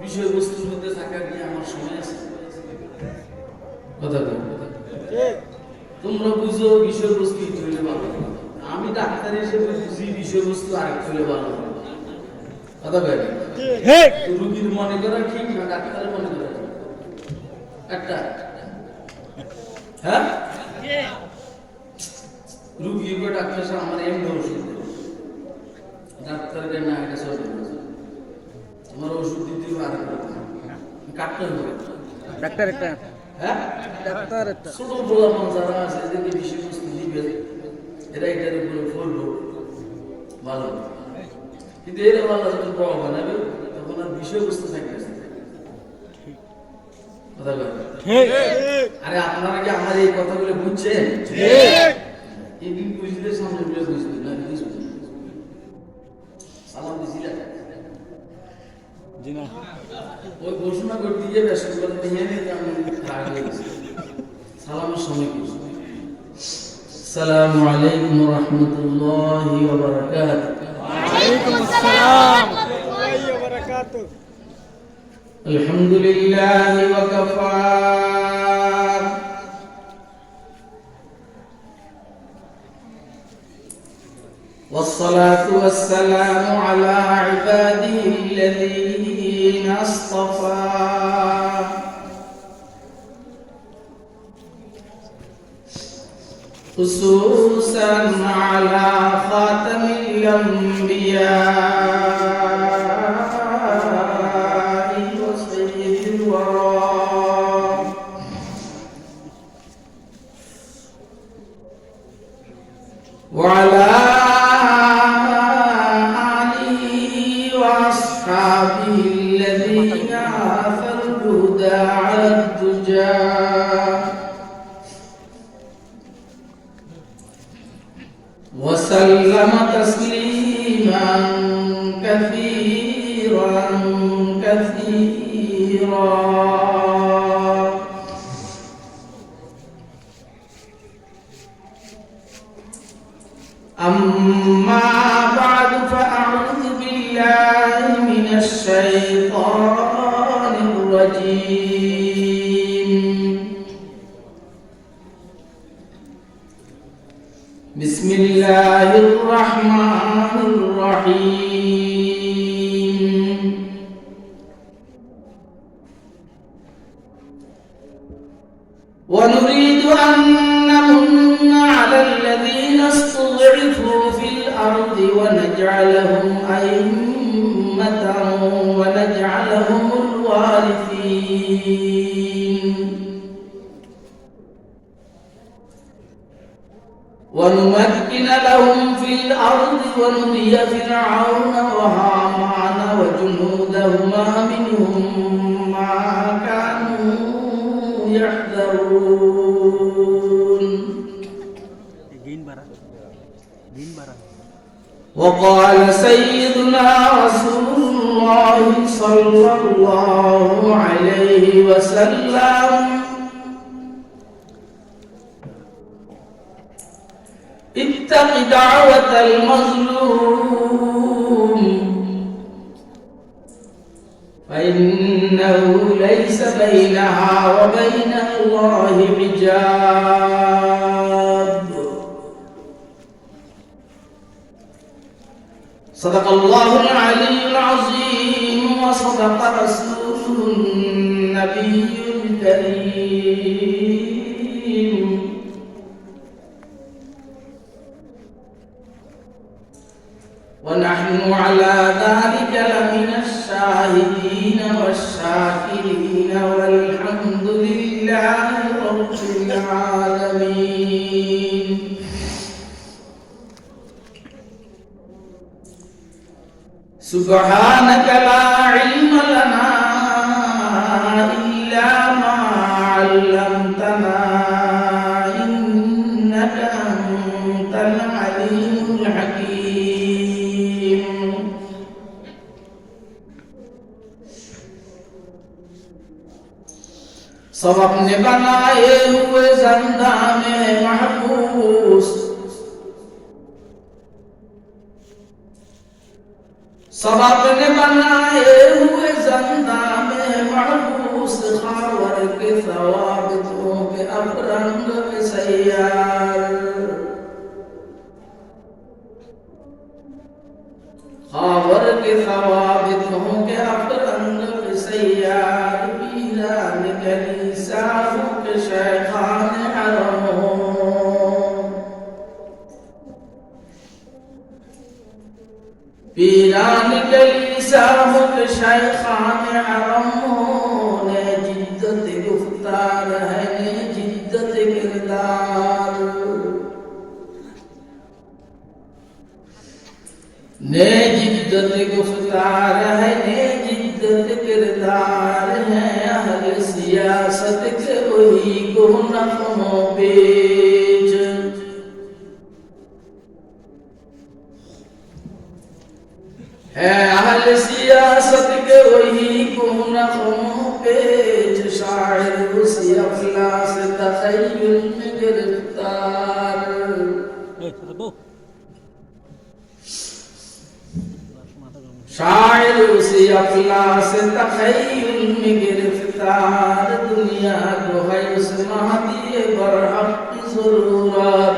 বিষয়বস্তুর মধ্যে থাকার কি আমার সময় আছে? কথা বল। তোমরা বুঝো বিষয়বস্তু চলে ভালো, আমি ডাক্তার হিসেবে বুঝি বিষয়বস্তু আরেক চলে ভালো। কথা বল। রুগীর মনে করা ঠিক না ডাক্তারের মনে করা ঠিক? একটা হ্যাঁ, রুগী ডাক্তার সাহেব আমার এমনি ওষুধ ডাক্তারকে না এটা সব আমার ওষুধ দিতে আরেক কাটতে হবে ডাক্তার একটা হ্যাঁ, ডাক্তার একটা ছোট পোলাপান যারা আছে এদেরকে বিষয়বস্তু দিবে, এরা এটার উপরে ফলবো ভালো, কিন্তু এরা ভালো যখন বড় বানাবে তখন আর বিষয়বস্তু থাকবে না। কথা বলেন। আরে আপনারা কি আমার এই কথাগুলো বুঝছেন? এদিন বুঝলে সামনে বুঝবেন না, বুঝবেন সালাম দিছিলেন জি না, ওই ঘোষণা করতে গিয়ে ব্যস্ত করে নিয়ে নিতে আমি রাগ হয়েছি। সালামের সময় কি? আসসালামু আলাইকুম ওয়া রাহমাতুল্লাহি ওয়া বারাকাতুহু। ওয়ালাইকুম আসসালাম ওয়া রাহমাতুল্লাহি ওয়া বারাকাতুহু। আলহামদুলিল্লাহি ওয়া কাফা والصلاة والسلام على عباده الذين اصطفى خصوصا على خاتم الأنبياء وسيد الورى وعلى أصحابه الذين آثروا الهدى على الدجى وسلم تسليما كثيرا كثيرا. أما بعد فأعوذ بالله من الشيطان الرجيم. بسم الله الرحمن الرحيم. ونريد أن نمن على الذين استضعفوا في الأرض ونجعلهم أئمة ونجعلهم الوارثين ونمكن لهم في الأرض ونري فرعون وهامان وجنودهما منهم ما كانوا يحذرون. وقال سيدنا رسول الله صلى الله عليه وسلم اتق دعوة المظلوم فإنه ليس بينها وبين الله حجاب. صدق الله العلي العظيم وصدق رسوله النبي الكريم. ونحن على ذلك لمن الشاهدين والشاكرين والحمد لله رب العالمين. سبحانك لا علم لنا إلا ما علمتنا إنك أنت العليم الحكيم. सबक ने बनाए हुए जिंदा में महबूस, सबक ने बनाए हुए साहब शायखान हरम ने जिद्दत गुफ्तार है ने जिद्दत किरदार ने जिद्दत गुफ्तार है ने जिद्दत किरदार है अहल सियासत के वही को नफ़्मो पेच है अहल सियासत के वही को नफ़्मो पेच शायर उसी अफलास तख़य्युल में गिरफ्तार शायर उसी अफलास तख़य्युल में गिरफ्तार दुनिया को है उस महदी बरहक की ज़रूरत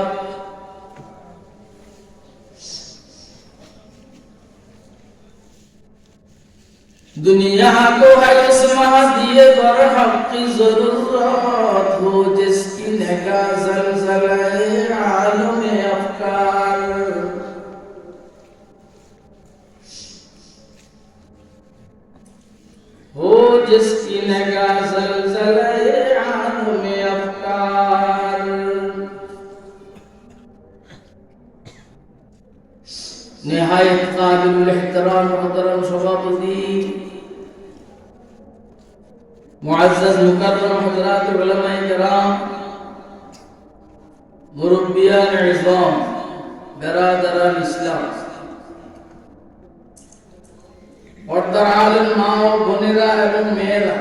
दुनिया को है उस महदी बरहक की ज़रूरत हो जिसकी निगाह ज़लज़ले आलम अफ़कार हो जिसकी निगाह ज़लज़ले आलम अफ़कार निहायत काबिल एहतराम मोहतरम सभापति मुअज़्ज़ज़ मुकर्रम हज़रात उलमाए किराम मुरब्बियान इज़्ज़ाम बिरादरान इस्लाम পর্দার আলেম মা ও বোনেরা এবং মেয়েরা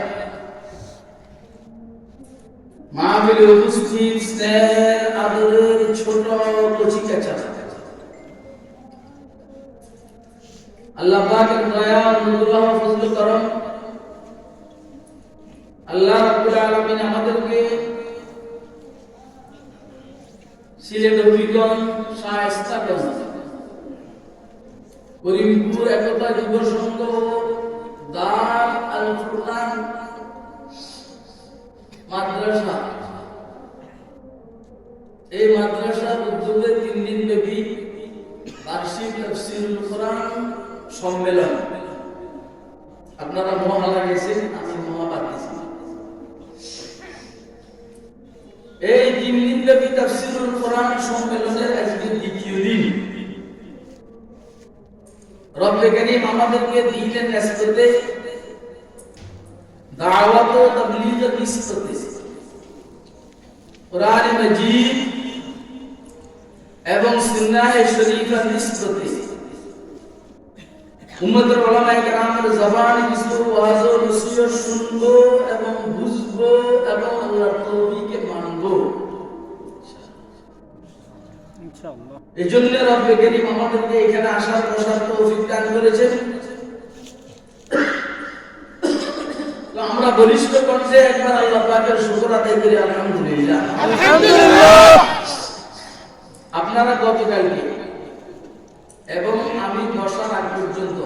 মাহফিলে উপস্থিত স্নেহের আদরের ছোট কচিকাচারা আল্লাহ পাকের দয়া অনুগ্রহ ফজল করম আল্লাহ রাব্বুল আলামিন আমাদেরকে সিলেট হবিগঞ্জ শায়েস্তাগঞ্জ করিমপুর একতা যুব সংঘ দার আল ফুরকান মাদ্রাসা এই মাদ্রাসার উদ্যোগে 3 দিন ব্যাপী বার্ষিক তাফসীরুল কোরআন সম্মেলন আপনারা মহল্লা গেছেন আমি মহাবাদ গেছি এই 3 দিন ব্যাপী তাফসীরুল কোরআন সম্মেলনের আজকে দ্বিতীয় দিন রব্বে করিম আমাদেরকে দ্বীনের নিসবতে দাওয়াত ও তাবলীগের নিসবতে কোরআন মাজিদ এবং সুন্নাহ শরীফের নিসবতে উম্মতের উলামায়ে কেরামের জবানে কিছু ওয়াজ ও নসিহত শুনবো এবং বুঝবো এবং আল্লাহর তৌফিকে মানবো ইনশাআল্লাহ। এজন্য রব্বে করিম আমাদেরকে এখানে আসার বসার তৌফিক দান করেছেন। তো আমরা বলিষ্ঠ কণ্ঠে একবার আল্লাহ পাকের শুকর আদায় করি আলহামদুলিল্লাহ। আলহামদুলিল্লাহ। আপনারা গতকালকে এবং আমি বসার আগ পর্যন্ত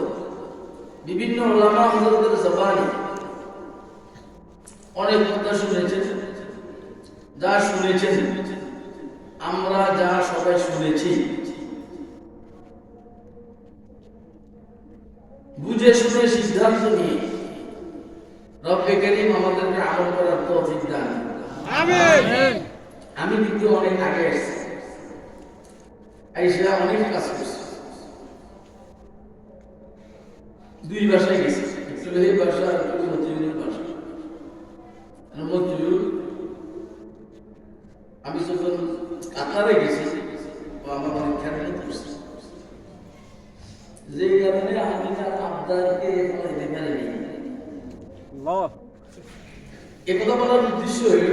বিভিন্ন উলামা হযরতের জবানে অনেক কথা শুনেছেন। যা শুনেছেন আমরা যা সবাই শুনেছি বুঝে শুনে সিদ্ধান্ত নিয়ে রব্বে করিম আমাদেরকে আমল করার তৌফিক দান আমিন। আমি কিন্তু অনেক আগে এসেছি, আইসা অনেক কাজ করছি, 2 ভাষায় গেছি, একটু এই ভাষা আর একটু মতিউরের ভাষা। মতিউর আমি যখন কাতারে গেছি আমার অনেক খ্যাতি করছি, যে কারণে আমি তার আবদারকে এখানে নেই। এ কথা বলার উদ্দেশ্য হল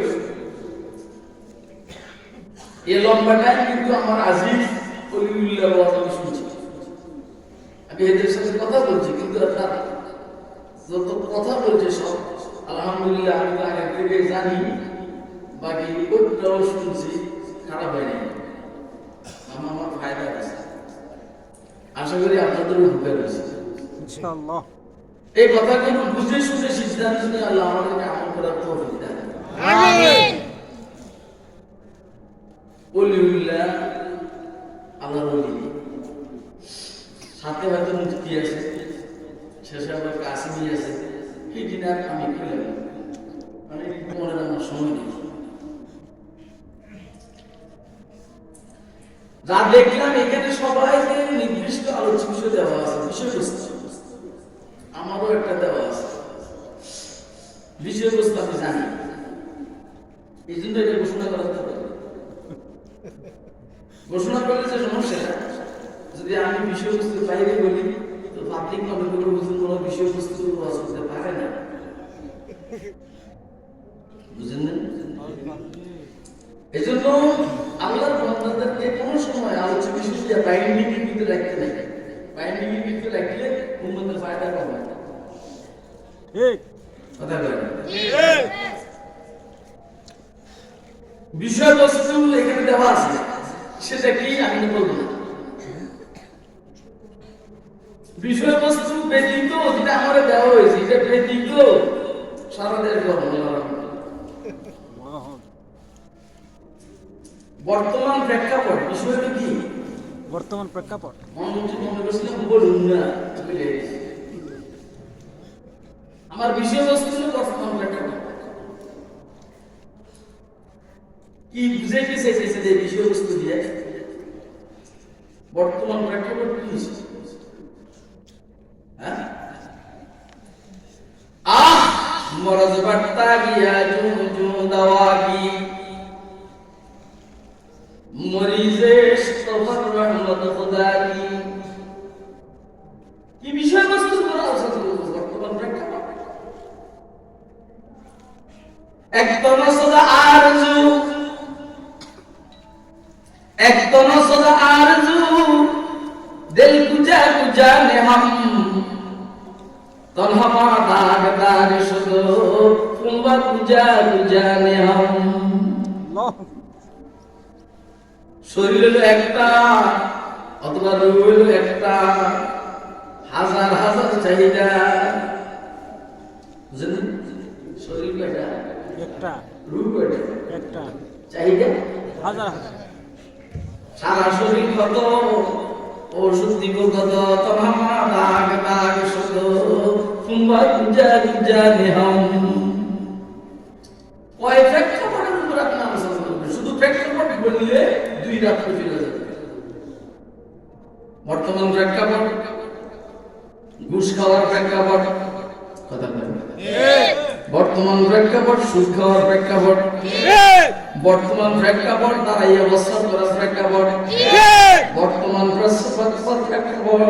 এ লম্বাটাই কিন্তু আমার আজিজ অলিউল্লাহ আমি শুনছি, আমি এদের সাথে কথা বলছি, কিন্তু তার যত কথা বলছে সব আলহামদুলিল্লাহ আমি তো আগে থেকে জানি, বাকি ওটাও শুনছি, খারাপ হয় নাই, আমার ফায়দা আছে। আশা করি আপনাদেরও উপকার হয়েছে ইনশাআল্লাহ। এই কথাগুলো বুঝে শুনে সিদ্ধান্ত নিয়ে আল্লাহ আমাদেরকে আমল করার তৌফিক দেন আমিন। ওলিউল্লাহ আল্লাহর ওলি, সাথে হয়তো মুফতি আছে, শেষে আবার কাছে নিয়ে আসে এই দিন আর আমি খুলে মানে মনে আমার সময় নেই। যা দেখলাম এখানে সবাইকে নির্দিষ্ট আলোচ্য বিষয় দেওয়া আছে, বিষয়বস্তু আমারও একটা দেওয়া আছে, বিষয়বস্তু আমি জানি, এই জন্য এটা ঘোষণা করা যেতে পারে। ঘোষণা করলে যে সমস্যা, যদি আমি বিষয়বস্তুর বাইরে বলি তো পাবলিক মনে করে বুঝুন কোনো বিষয়বস্তু করতে পারে না, বুঝেন না? এই জন্য আল্লাহর বান্দাদেরকে কোনো সময় আলোচ্য বিষয় দিয়ে বাইন্ডিংয়ের ভিতরে রাখতে নাই। বাইন্ডিংয়ের ভিতরে রাখলে উম্মতের ফায়দা কম হয়। ঠিক কথা বলেন। বিষয়বস্তু এখানে দেওয়া আছে, সেটা কি আমি বলবো না। বিষয়বস্তু ব্যতীত যেটা আমার দেওয়া হয়েছে, এটা ব্যতীত সারা দেশ বর্তমান প্রেক্ষাপট বিষয়টা কি? বর্তমান প্রেক্ষাপট মনে করছিলাম বলুন না, আমার বিষয়বস্তু হলো বর্তমান প্রেক্ষাপট। কি বুঝাইতে চাইছে যে বিষয়বস্তু দিয়ে বর্তমান প্রেক্ষাপট কি? मरज बढ़ता गया जो जो दवा की मरीजे इस्तफर रहमत खुदा की বিষয় বস্তু করা আছে বর্তমান প্রেক্ষাপট। একদম সদা আরজু একদম সদা আরজু दिल कुजा कुजा ने हम तन्हा दाग दाग शुदो कुंबा कुजा कुजा ने हम শরীর হলো একটা অথবা রূপ হলো একটা, হাজার হাজার চাহিদা, বুঝলেন? শরীর কয়টা? একটা। রূপ কয়টা? একটা। চাহিদা হাজার হাজার। সারা শরীর কত, ওষুধ দিব কত, তমামা দাগ দাগ শুধু কুম্বা কুজা কুজা নেহম। কয় প্রেক্ষাপটের উপর আপনি আলোচনা করবেন? শুধু প্রেক্ষাপট বললে 2 রাত চলে যাবে। বর্তমান প্রেক্ষাপট, ঘুষ খাওয়ার প্রেক্ষাপট, কথা বলেন। বর্তমান প্রেক্ষাপট, সুদ খাওয়ার প্রেক্ষাপট, বর্তমান প্রেক্ষাপট দাঁড়াইয়া অবস্থান করার প্রেক্ষাপট, বর্তমান প্রেক্ষাপট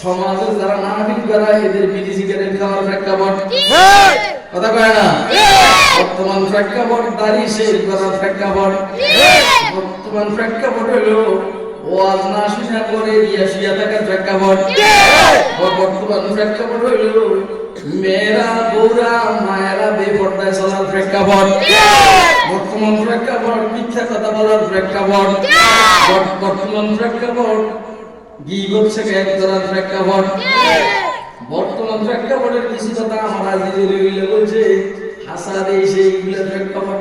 সমাজের যারা নাবিক যারা এদের বিড়ি সিগারেট খাওয়ার প্রেক্ষাপট, কথা কয় না? বর্তমান প্রেক্ষাপট দাড়ি শেভ করার প্রেক্ষাপট, বর্তমান প্রেক্ষাপট হলো ওয়াজ না শুনা করে শুয়া থাকার প্রেক্ষাপট, বর্তমান প্রেক্ষাপট হলো মেয়েরা বৌরা মায়েরা বেপর্দায় চলার প্রেক্ষাপট, বর্তমান প্রেক্ষাপট মিথ্যা কথা বলার প্রেক্ষাপট, বর্তমান প্রেক্ষাপট গীবত শিকায়ত করার প্রেক্ষাপট, বর্তমান প্রেক্ষাপটের কিছু কথা আমার আজিজুল বলছে হাসাদ এই সেইগুলোর প্রেক্ষাপট।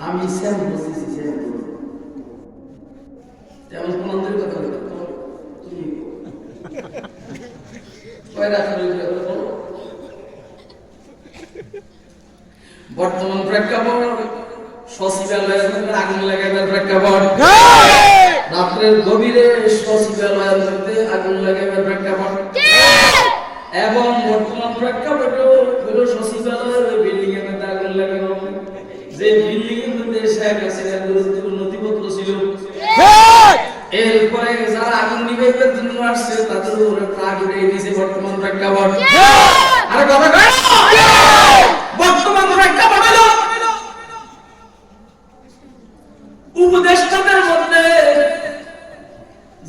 আমি সেম বলতেছি, সেম তেমন কোনদের কথা বলতে তুমি বর্তমান প্রেক্ষাপট সচিবালয়ের মধ্যে আগুন লাগাবার প্রেক্ষাপট, রাত্রের গভীরে সচিবালয়ের মধ্যে আগুন লাগাবার প্রেক্ষাপট, এবং বর্তমান প্রেক্ষাপট হলো সচিবালয়ের বিল্ডিং এর মধ্যে আগুন লাগানো, যে বিল্ডিং এর মধ্যে শেখ হাসিনার গুরুত্বপূর্ণ নথিপত্র ছিল, এরপরে যারা আগুন নিভাইবার জন্য আসছে তাদের উপরে প্রাগ উঠে দিয়েছে বর্তমান প্রেক্ষাপট। আরে কথা কয় বর্তমান প্রেক্ষাপট হলো উপদেষ্টাদের মধ্যে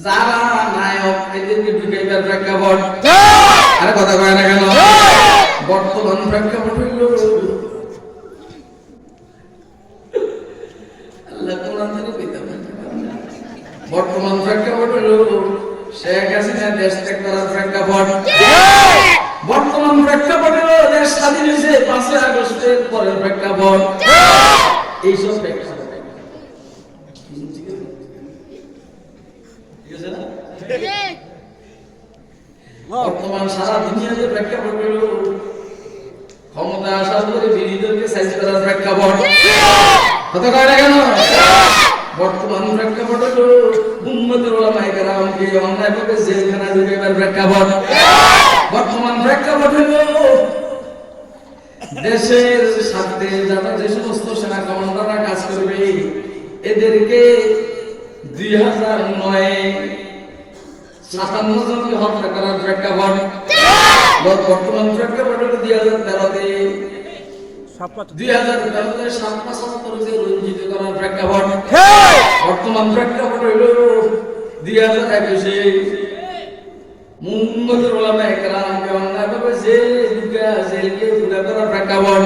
যারা নায়ক এদেরকে ঢুকাইবার প্রেক্ষাপট। আরে কথা কয় না কেন? বর্তমান প্রেক্ষাপট হলো আল্লাহ কোরআন থেকে পেতে বর্তমান প্রেক্ষাপট হলো শেখ হাসিনা দেশ ত্যাগ করার প্রেক্ষাপট। বর্তমান প্রেক্ষাপট হলো দেশ স্বাধীন হয়েছে 5 আগস্টের পরের প্রেক্ষাপট। এইসব প্রেক্ষাপট বর্তমান সারা দুনিয়াতে প্রেক্ষাপট হলো ক্ষমতা আসার পরে বিরোধীদেরকে সাইজ করার প্রেক্ষাপট। কথা কয় না কেন? বর্তমান প্রেক্ষাপট হলো উম্মতের ওলামায়ে কেরামকে অন্যায়ভাবে জেলখানায় ঢুকাইবার প্রেক্ষাপট। বর্তমান প্রেক্ষাপট হলো দেশের স্বার্থে যারা যে সমস্ত সেনা কমান্ডাররা কাজ করবে এদেরকে 2009-57 জনকে হত্যা করার প্রেক্ষাপট। বর্তমান প্রেক্ষাপট হলো 2013-তে 7/75 রঞ্জিত করার প্রেক্ষাপট। বর্তমান প্রেক্ষাপট হইল 2021-এ মুহাম্মদুর ওলামায়ে কেরামকে অন্যায়ভাবে জেলকে পুরা করার প্রেক্ষাপট।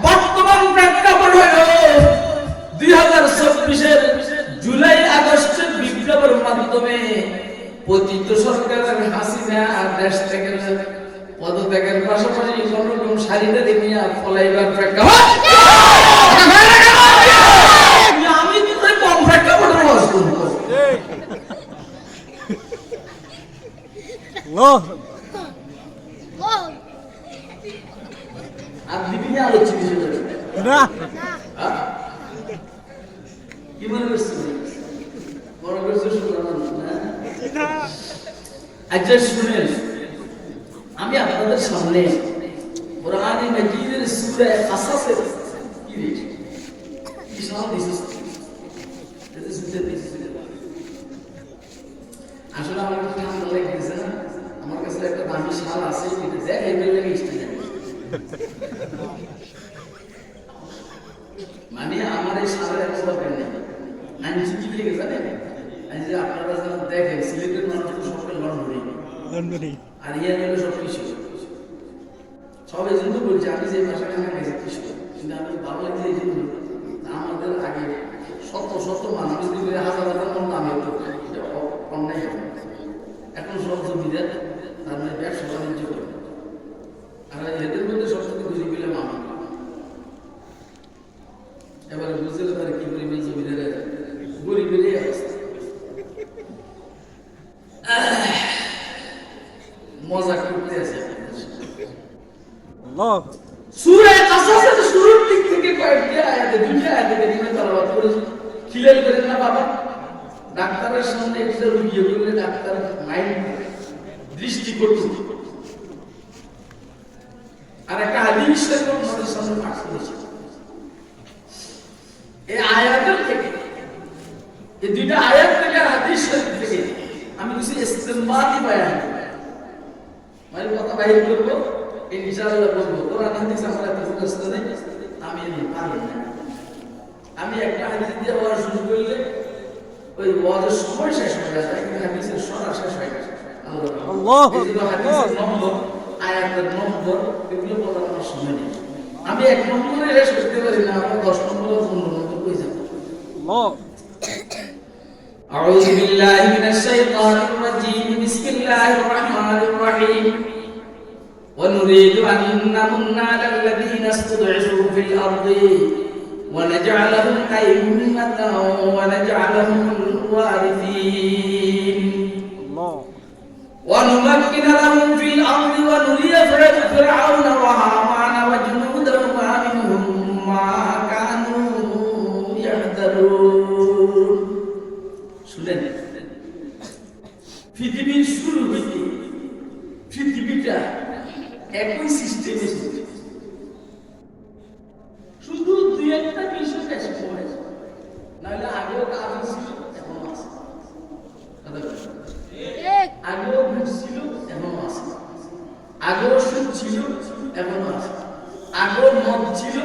বর্তমান প্রেক্ষাপট হইল 2024-এর জুলাই আগস্টের বিপ্লবের মাধ্যমে পতিত সরকারের হাসিনা দেশ থেকে পদত্যাগের পাশাপাশি কোনরকম শাড়িটা নিয়ে ফলাইবার প্রেক্ষাপট। আমি তো কম প্রেক্ষাপটের ওয়াজ করব। আর দিবি না আলোচনা না কি মনে করছিস? মনে করছিস না? আচ্ছা শুনেন, আমি আপনাদের সামনে কোরআনে মাজিদের সূরা কাসাসের কি সাল দিয়েছি আসলে আমার কাছে ঠান্ডা লেগেছে না, আমার কাছে একটা দামি শাল আছে, এটা দেখাই বললে মানে আমার এই শালের একটা দরকার নেই। আমি কি লিখে জানেন, যে আপনারা যারা দেখেন সিলেটের মানুষ তো সবাই লন্ডনে আর ইয়ে হলো সব কিছু সবাই জন্য বলছে আমি যে ভাষাটা গেছি কিছু, কিন্তু আমি ভালো লাগছে এই জন্য আমাদের আগে শত শত মানুষ যদি হাজার হাজার মন দামে হতো এটা অন্যায় হবে। এখন সব জমিদার তার মানে ব্যবসা বাণিজ্য করে, আর এদের মধ্যে সবথেকে বুঝে পেলাম আমি। এবারে বুঝলে তারা কি পরিমাণ জমিদার গরিবেরই অবস্থা। মজা করতে আছে সূরা কাসাসের শুরুর দিক থেকে কয়েকটি আয়াতে দুইটা আয়াতে নিয়ে তেলাওয়াত করেছি। খিলাল করেন না বাবা, ডাক্তারের সামনে একটা রোগী বললে ডাক্তার মাইন্ড দৃষ্টি করতে, আর একটা হাদিস শরীফ আমাদের সামনে পাঠ করেছি। এই আয়াতের থেকে, এই দুইটা আয়াত থেকে হাদিস শরীফ থেকে আমি কিছু ইস্তেমবাতি বয়ান মানে কথা বাইর করবো, ইনশাআল্লাহ বলবো। কোরআন হাদিস আমার এত মুখস্থ নেই, আমি পারি না। আমি একটা হাদিস দিয়ে ওয়াজ শুরু করলে ওই ওয়াজের সময় শেষ হয়ে যায়, কিন্তু হাদিসের সরা শেষ হয়ে যায়। আল্লাহু আকবার। নম্বর আয়াতের নম্বর এগুলো বলার আমার সময় নেই। আমি এক নম্বরে শেষ করতে পারি না, আমার 10 নম্বর 15 নম্বর হয়ে যাবে। আল্লাহ أعوذ بالله من الشيطان الرجيم بسم الله الرحمن الرحيم ونريد أن نمن على الذين استضعفوا في الأرض ونجعلهم أئمة ونجعلهم الوارثين ونمكن لهم في الأرض ونري فرعون وهامان وجنودهما منهم ما كانوا يحذرون। শুনেন, পৃথিবীর শুরু হইতে পৃথিবীটা একই সিস্টেমে চলছে, শুধু দুই একটা বিষয় বেশি পড়েছে, নাহলে আগেও কাজ ছিল এখনো আছে, আগেও ভোট ছিল এখনো আছে, আগেও সুদ ছিল এখনো আছে, আগেও মদ ছিল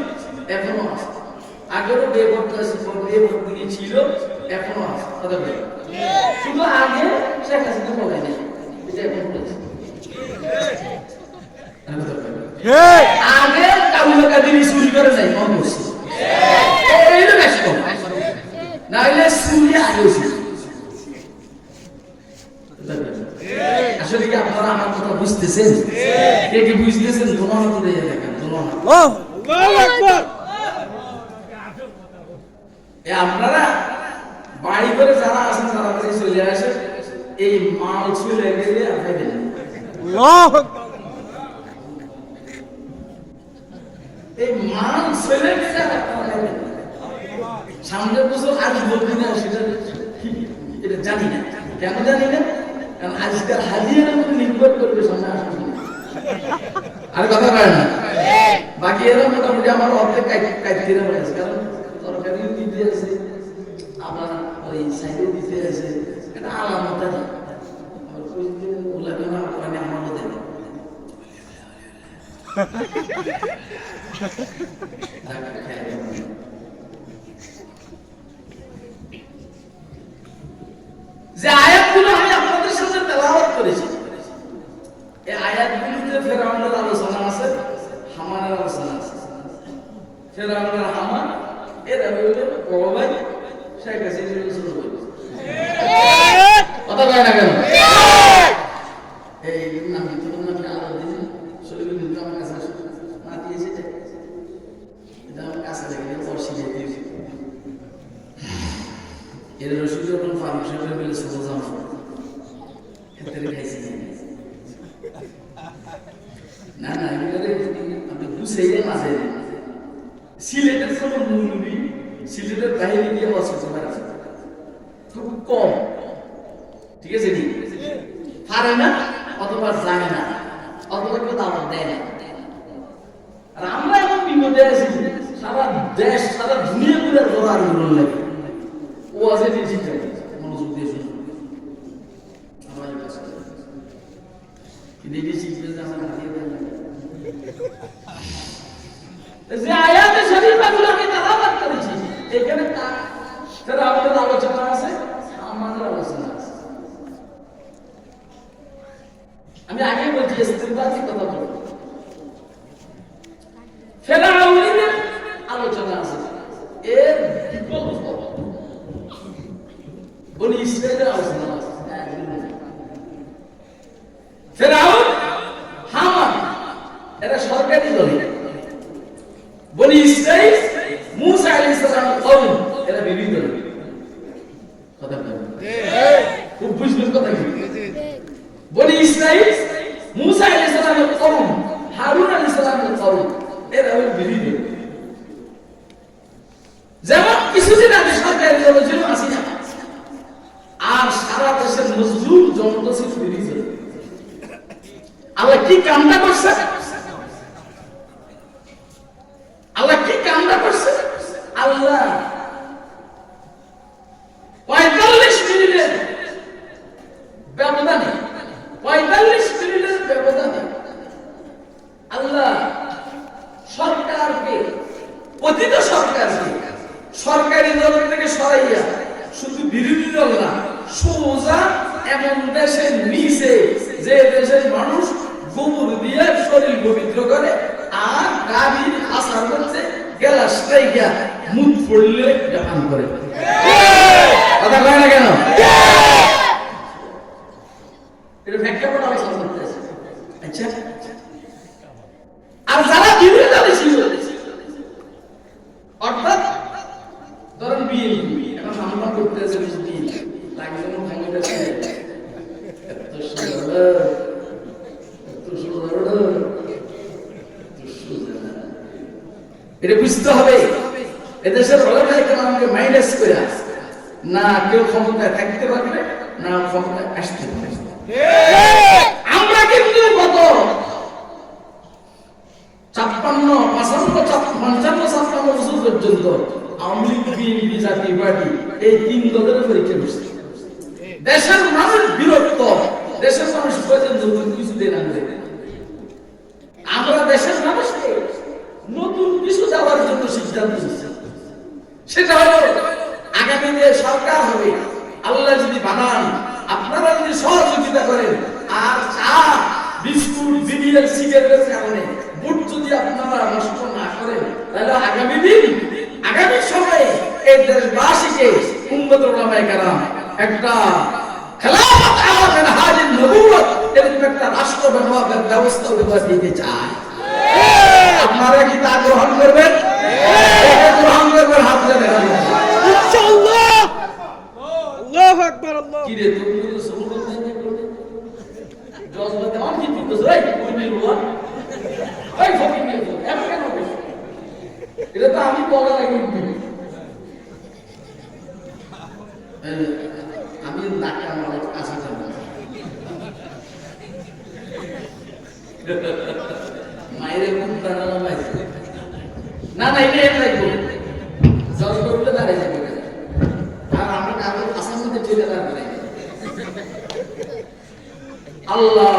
এখনো আছে, আগেও বেপরোয়া ছিল এখনো আছে। শুধু আগে শেখ হাসিনা বলে নেই, এটা এখন বলেছে। আগে কাউকে কাদিনী চুরি করে নাই, মন করছে এইটা বেশি কম, নাহলে চুরি আগে ছিল। আসলে কি আপনারা আমার কথা বুঝতেছেন? কে কি বুঝতেছেন? দোনো হাত দিয়ে দেখেন, দোনো হাত। আপনারা বাড়ি করে যারা আছেন তারা চলে আসে, এই মাল চলে গেলে আপনি আল্লাহু আকবার এই মান ছেলে সামনে বছর আজ বলবি না সেটা এটা জানি না কেন জানি না কারণ আজকাল হাজিয়ার মধ্যে নির্ভর করবে সামনে আসবে আর কথা বলে না বাকি এরা মোটামুটি আমার অর্ধেক কাইতে বলেছে কারণ তরকারিও দিতে আছে আবার ওই সাইডে দিতে আছে এটা আলামত আছে ওলা কেন মানে আমার মধ্যে যে আয়াতগুলো আমি আপনাদের সাথে তেলাওয়াত করেছি এই আয়াতগুলোতে ফেরাউনের আলোচনা আছে হামানের আলোচনা আছে ফেরাউনের হামান এরা হইল বড় ভাই শেখ হাসিনার ছোট ভাই কথা কয় না কেন এই নাম কি তোর নাম আলো দিন শরীরে কিন্তু আমার কাছে না দিয়েছে এটা আমার কাছে লেগে বসে দিয়েছে এর রশিদ যখন ফারুক সাহেবের বলে ছোট জামা খেতে খাইছি না না আপনি বুঝেই মাঝে সিলেটের কোনো মুরবি সিলেটের বাইরে গিয়ে অসুস্থ খুব কম ঠিক আছে নি পারে না অথবা যায় না অথবা কেউ দাওয়াত দেয় না আর আমরা এখন বিপদে আছি সারা দেশ সারা দুনিয়া ঘুরে ধরার আন্দোলন লাগে ও আছে ডিজিটাল মনোযোগ দিয়ে শুনুন আমার কাছে কিন্তু এই ডিজিটাল আমার হারিয়ে দেয় যে আয়াতে শরীফগুলো আমি তেলাওয়াত করেছি এখানে তারা আমাদের আলোচনা আছে আমাদের আলোচনা আছে আমি আগে বলছি ইস্তেমবাতি কথা বলবো ফেরাউনের আলোচনা আছে এর বিপদ বনি ইসরায়েলের আলোচনা আছে ফেরাউন হামান এরা সরকারি দল বনি ইসরাইল মুসা আলাইহিস সালাম কওম এরা বিবিধ কথা বলেন খুব বুঝবেন কথা কি বনি ইসরাইল মুসা আলাইহিস সালামের কওম হারুন আলাইহিস সালামের কওম এরা বিবিধ যেমন কিছুদিন আগে সরকারি দল ছিল হাসিনা আর সারা দেশের মজলুম জনতা ছিল বিবিধ আল্লাহ কি কামনা করছে আল্লাহ কি কামনা করছে আল্লাহ 45 মিনিটের ব্যবধানে 45 মিনিটের ব্যবধানে আল্লাহ সরকারকে পতিত সরকারকে সরকারি দল থেকে সরাইয়া শুধু বিরোধী দল না সোজা এমন দেশে নিছে যে দেশের মানুষ গোবর দিয়ে শরীর পবিত্র করে আর গাভীর আসার করছে গেলাস টাইগা মুখ পড়লে জাপান করে কথা কয় না কেন এটা প্রেক্ষাপট আলোচনা করতেছে আচ্ছা আর যারা বিরোধী দলে ছিল অর্থাৎ ধরেন বিএনপি এখন আমরা করতেছে বিএনপি লাগে যেমন ক্ষমতা আছে এত সুন্দর এটা বুঝতে হবে এদেশের ওলামায়ে কেরামকে মাইনাস করে না কেউ ক্ষমতায় থাকতে পারবে না ক্ষমতায় আসতে পারবে আমরা কিন্তু কত 55 বছর পর্যন্ত আওয়ামী লীগ বিএনপি জাতীয় পার্টি এই তিন দলের পরীক্ষা বসছে দেশের মানুষ বিরক্ত দেশের মানুষ কিছু দেন আমরা দেশের মানুষকে নতুন কিছু দেওয়ার জন্য সিদ্ধান্ত নিচ্ছি সেটা হলো আগামী যে সরকার হবে আল্লাহ যদি বানান আপনারা যদি সহযোগিতা করেন আর চা বিস্কুট বিরিয়ানি সিগারেটের কারণে ভোট যদি আপনারা নষ্ট না করেন তাহলে আগামী সময়ে এই দেশবাসীকে উম্মতুল উলামায়ে কেরাম একটা খেলাফত আলামের হাজির নবুয়ত এরকম একটা রাষ্ট্র ব্যবহারের ব্যবস্থা দিতে চায় আপনারা কি তা গ্রহণ করবেন গ্রহণ করবেন হাত তুলে ইনশাআল্লাহ আল্লাহু আকবার আল্লাহ কি রে তুমি সবুর বাজে আমার কি করতেছ এই ওই নিলুয়া এই ফকির নিয়ে এমন কেন করছিস? এটা তো আমি বলা লাগে আমি নাকা আমার কাছে যাব মায়ের কোন প্রাণা মাইছে না না এটা এর লাগবে জজ করলে দাঁড়িয়ে যাবে আর আমরা কাগজ আসার মধ্যে ঠেলে দাঁড়াবে আল্লাহ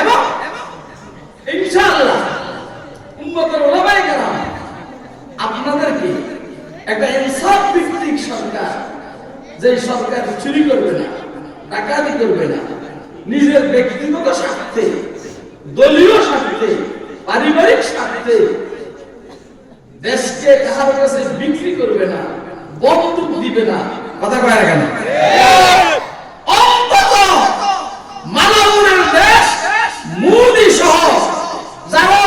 এবং ইনশাআল্লাহ উম্মতের ওলামায়ে কেরাম আপনাদেরকে একটা ইনসাফ ভিত্তিক সরকার, যে সরকার চুরি করবে না, ডাকাতি করবে না, নিজের ব্যক্তিগত স্বার্থে, দলীয় স্বার্থে, পারিবারিক স্বার্থে দেশকে কারো কাছে বিক্রি করবে না, বন্দুক দিবে না। কথা কয় না কেন? অন্তত মানবতার দেশ মোদি সহ যারা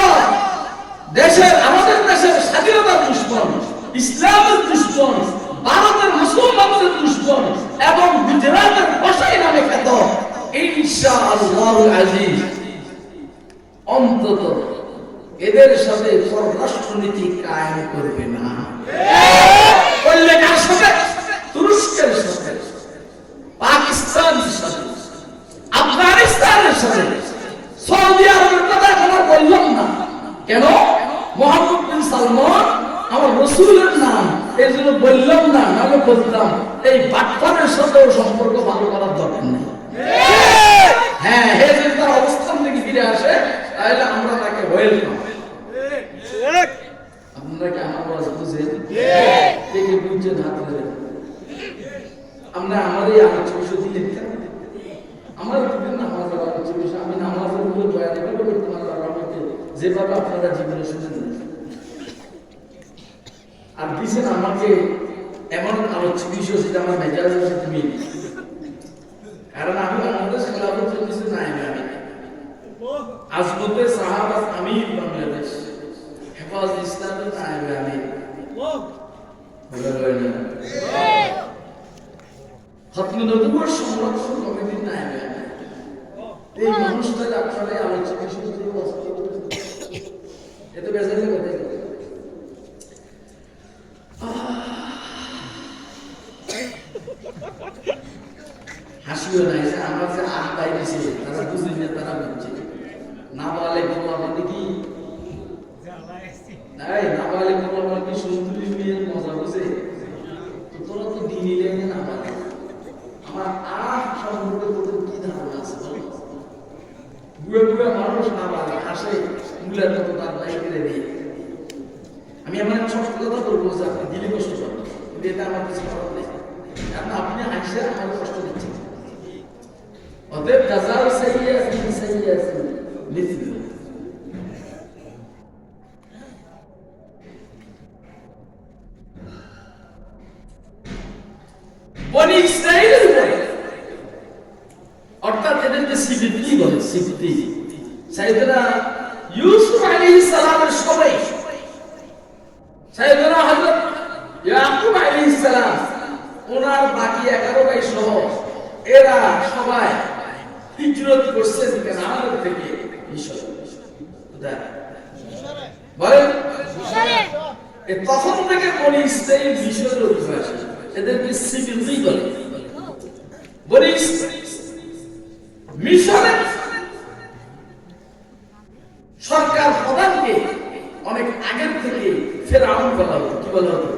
দেশের আমাদের দেশের স্বাধীনতার দুশ্মন, ইসলামের দুশ্মন, ভারতের মুসলমানদের দুশ্মন এবং গুজরাটের কসাই নামে খ্যাত ইনশাআল্লাহুল আজিজ অন্তত এদের সাথে পররাষ্ট্রনীতি কায়েম করবে না। করলে কার সাথে? তুরস্কের সাথে, পাকিস্তানের সাথে, আফগানিস্তানের সাথে, সৌদি আরবের কথা এখন বললাম না। কেন? মোহাম্মদ বিন সালমান আমার রাসূলের নাম, এই জন্য বললাম না, নামে বলতাম এই বাটপারের সাথেও সম্পর্ক ভালো করার দরকার নেই। হ্যাঁ, হে যদি তার অবস্থান থেকে ফিরে আসে তাহলে আমরা তাকে ওয়েলকাম। আপনারা কি আমার আওয়াজ বুঝেন? কে কে বুঝছেন হাত ধরে? আমরা আমাদের আলোচনা শুধু লিখতাম, আমার বিভিন্ন নামাজের আলোচনা, আমি নামাজের উপরে বয়ান করবো তোমার আমাকে যেভাবে আপনারা জীবনে শুনেন আর দিচ্ছেন আমাকে এমন আলোচনা বিষয় সেটা আমার মেজাজের সাথে মিল, কারণ আমি বাংলাদেশ খেলাফত চলতেছে না, আমি আজমতে সাহাবাত আমির বাংলাদেশ হেফাজ ইসলামের নায়েবে আমির খতমে নবুয়্বত সংরক্ষণ কমিটির নায়েবে আমির। এই মানুষটাকে আপনারা আলোচনা বিষয় দিয়ে এত বেজারের কথা হাসিও নাই যে আমার যে আখ পাইছে তারা বুঝলি না, তারা বুঝছে না বলে বলা মানে কি নাই, না বলে বলা মানে কি সুন্দরী মেয়ের মজা বুঝে তো তোরা তো দিনই লেগে না বলে আমার আখ সম্পর্কে তোদের কি ধারণা আছে বল? বুড়ে বুড়ে মানুষ না বলে হাসে মুলার মতো তার বাইরে দিয়ে। আমি এমন একটা ছোট্ট কথা বলবো যে আপনি দিলে কষ্ট পাবেন, কিন্তু এটা আমার কিছু খারাপ নেই, কারণ আপনি হাসে আমার কষ্ট দিচ্ছেন। অতএব জাযাউ সাইয়্যাতিন সাইয়্যাতুন মিথলুহা। বনি ইসরাঈলের উপরে অর্থাৎ এদেরকে সিবতি বলে, সিবতি সাইয়েদনা ইউসুফ আলাইহিস সালামের সময় সাইয়েদনা হযরত ইয়াকুব আলাইহিস সালাম ওনার বাকি 11 ভাই সহ এরা সবাই হিজরত করছেন কানান থেকে মিশর। বলে তখন থেকে বনি ইসরাঈল মিশরের অধিবাসী, এদেরকে সিবতি বলে। বনি মিশরের সরকার প্রধানকে অনেক আগের থেকে ফেরাউন বলা হতো। কি বলা হতো?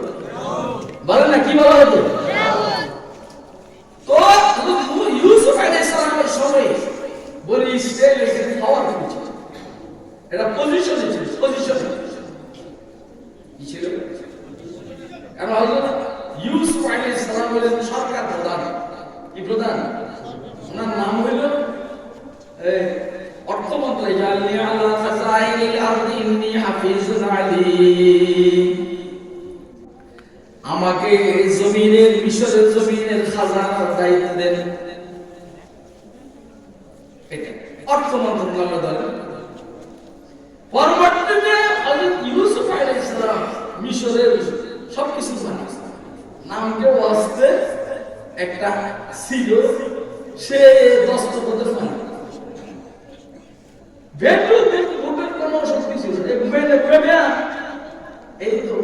বলে না, কি বলা হতো? তো ইউসুফ আলাইহিস সালামের সময় বনি ইসরাঈল এখানে পাওয়ার ছিল, এটা পজিশনে ছিল, পজিশনে কি ছিল? কারণ হযরত ইউসুফ আলাইহিস সালাম হলেন সরকার প্রধান। কি প্রধান? ওনার নাম হইল অর্থমন্ত্রী, জাআলনি আলা খাযাইনিল আরদি ইন্নী হাফিজুন আলীম, আমাকে জমিনের মিশরের জমিনের খাজানার দায়িত্ব দেন। এটা অর্থমন্ত্রণালয় দল। পরবর্তীতে হযরত ইউসুফ আলাইহিস সালাম মিশরের সবকিছু জানেন, নামকে ওয়াস্তে একটা ছিল সে দস্তখতের পানি বেডরুম ঘুমের কোনো শক্তি ছিল না। ঘুমে এই তো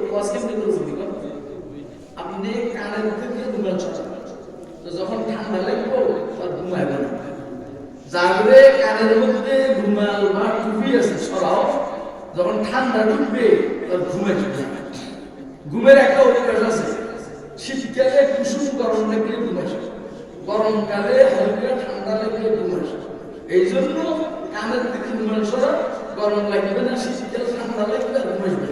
আপনি কানের থেকে ঘুমান তো যখন ঠান্ডা লাগবো আর ঘুমাইবে না। জাগরে কানের মধ্যে ঘুমাল বা টুপি আছে সরাও, যখন ঠান্ডা ঢুকবে তার ঘুমে চলে। ঘুমের একটা অভ্যাস আছে, শীতকালে কুসুম গরম লাগলে ঘুমাইছে, গরমকালে হালকা ঠান্ডা লাগলে ঘুমাইছে। এই জন্য কানের দিকে ঘুমান সরা, গরম লাগবে না, শীতকালে ঠান্ডা লাগবে আর ঘুমাইবে।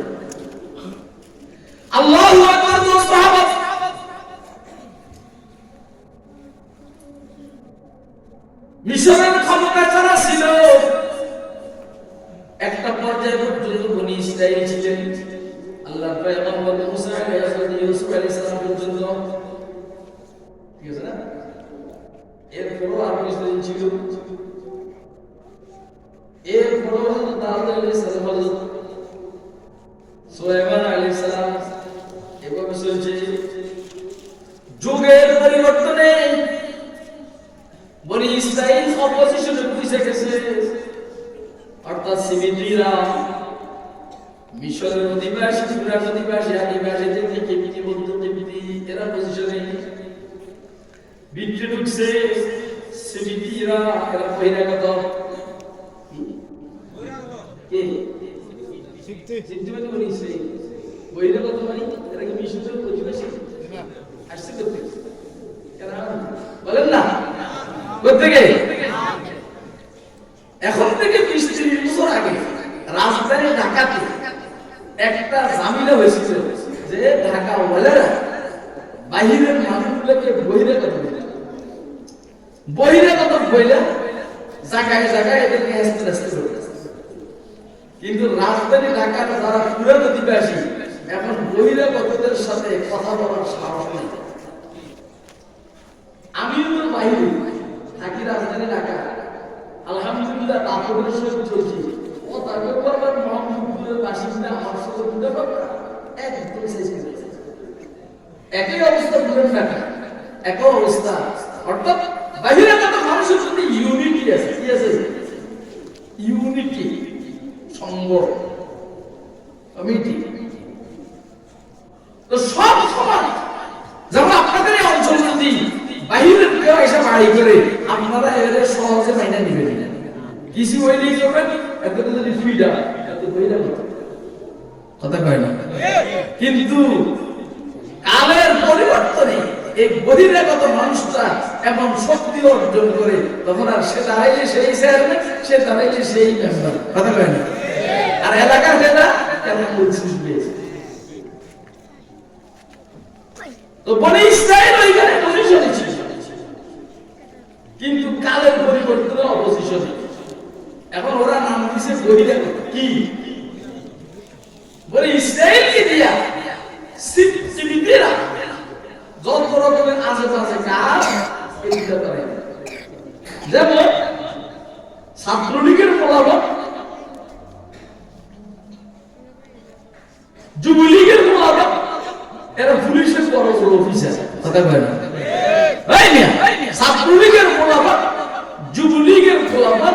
আল্লাহু আকবার। সাহাবা মিশরের ক্ষমতা যারা ছিল একটা পর্যায়ে পর্যন্ত বনি ইসরাইল ছিলেন। আল্লাহর পয়গম্বর মুসা আলাইহিস সালাম, ইউসুফ আলাইহিস সালাম পর্যন্ত, ঠিক আছে না? এরপরও আরো ইসরাইল ছিল। এরপরও হযরত দাউদ আলাইহিস সালাম, হযরত সুলাইমান আলাইহিস সালাম, এভাবে চলছে। যুগের পরিবর্তনে বনি ইসরাইল অপোজিশনে পৌঁছে গেছে, অর্থাৎ সিমিত্রিরা মিশরের অধিবাসী, সুরার অধিবাসী, আদিবাসী থেকে কেমিতি বলতো কেমিতি, এরা পজিশনে বিক্রি ঢুকছে। সিমিত্রিরা এরা বহিরাগত, কে সিমিত্রি মানে বনি ইসরাইল, বহিরাগত মানে এরা কি মিশরের অধিবাসী আসছে করতে? এরা বলেন না কোথেকে? এখন থেকে 20-30 বছর আগে রাজধানী ঢাকাতে একটা ঝামেলা হয়েছিল যে ঢাকা ওয়ালারা বাহিরের মানুষগুলোকে বহিরাগত বইলে জায়গায় জায়গায় এদেরকে হেসতে হেসতে করে। কিন্তু রাজধানী ঢাকার যারা পুরান অধিবাসী এখন বহিরাগতদের সাথে কথা বলার সাহস নেই। আমিও তো বাহিরে থাকি, রাজধানী ঢাকা, আলহামদুলিল্লাহ তারপরে চলছি। ও তারপর আবার মোহাম্মদপুরের বাসিন্দা, আমার সাথে বুঝতে পারবে একদম শেষ হয়েছে। একই অবস্থা পুরান ঢাকা, একই অবস্থা। অর্থাৎ বাহিরাগত মানুষের সাথে ইউনিটি আছে। কি আছে? ইউনিটি, সংঘ, কমিটি। তো সব সমান। যেমন আপনাদের এই অঞ্চল যদি বাহিরের কেউ এসে বাড়ি করে, আপনারা এদের সহজে মাইনা নিবেন, কিছু হইলে কি করবেন? একটা যদি ফ্রিডম, এত বহিরাগত কথা কয় না। কিন্তু কালের পরিবর্তনে এই বহিরাগত মানুষটা এমন শক্তি অর্জন করে, তখন আর সে দাঁড়াইলে সেই চেয়ারম্যান, সে দাঁড়াইলে সেই মেম্বার, কথা কয় না। আর এলাকার নেতা কেমন বলছিস? তো বনি ইসরাইল ওইখানে পজিশনে ছিল, কিন্তু কালের পরিবর্তনে অপোজিশনে। এখন ওরা নাম দিছে বহিরাগত। কি বলে? ইসরায়েলকে দিয়া সিমিত্রিরা যত রকমের আজেবাজে কাজ এগুলো করে। যেমন ছাত্রলীগের প্রলাপন, যুবলীগের প্রলাপন, এরা পুলিশের বড় বড় অফিসার, কথা কয় না। ছাত্রলীগের প্রলাপন, যুবলীগের প্রলাপন,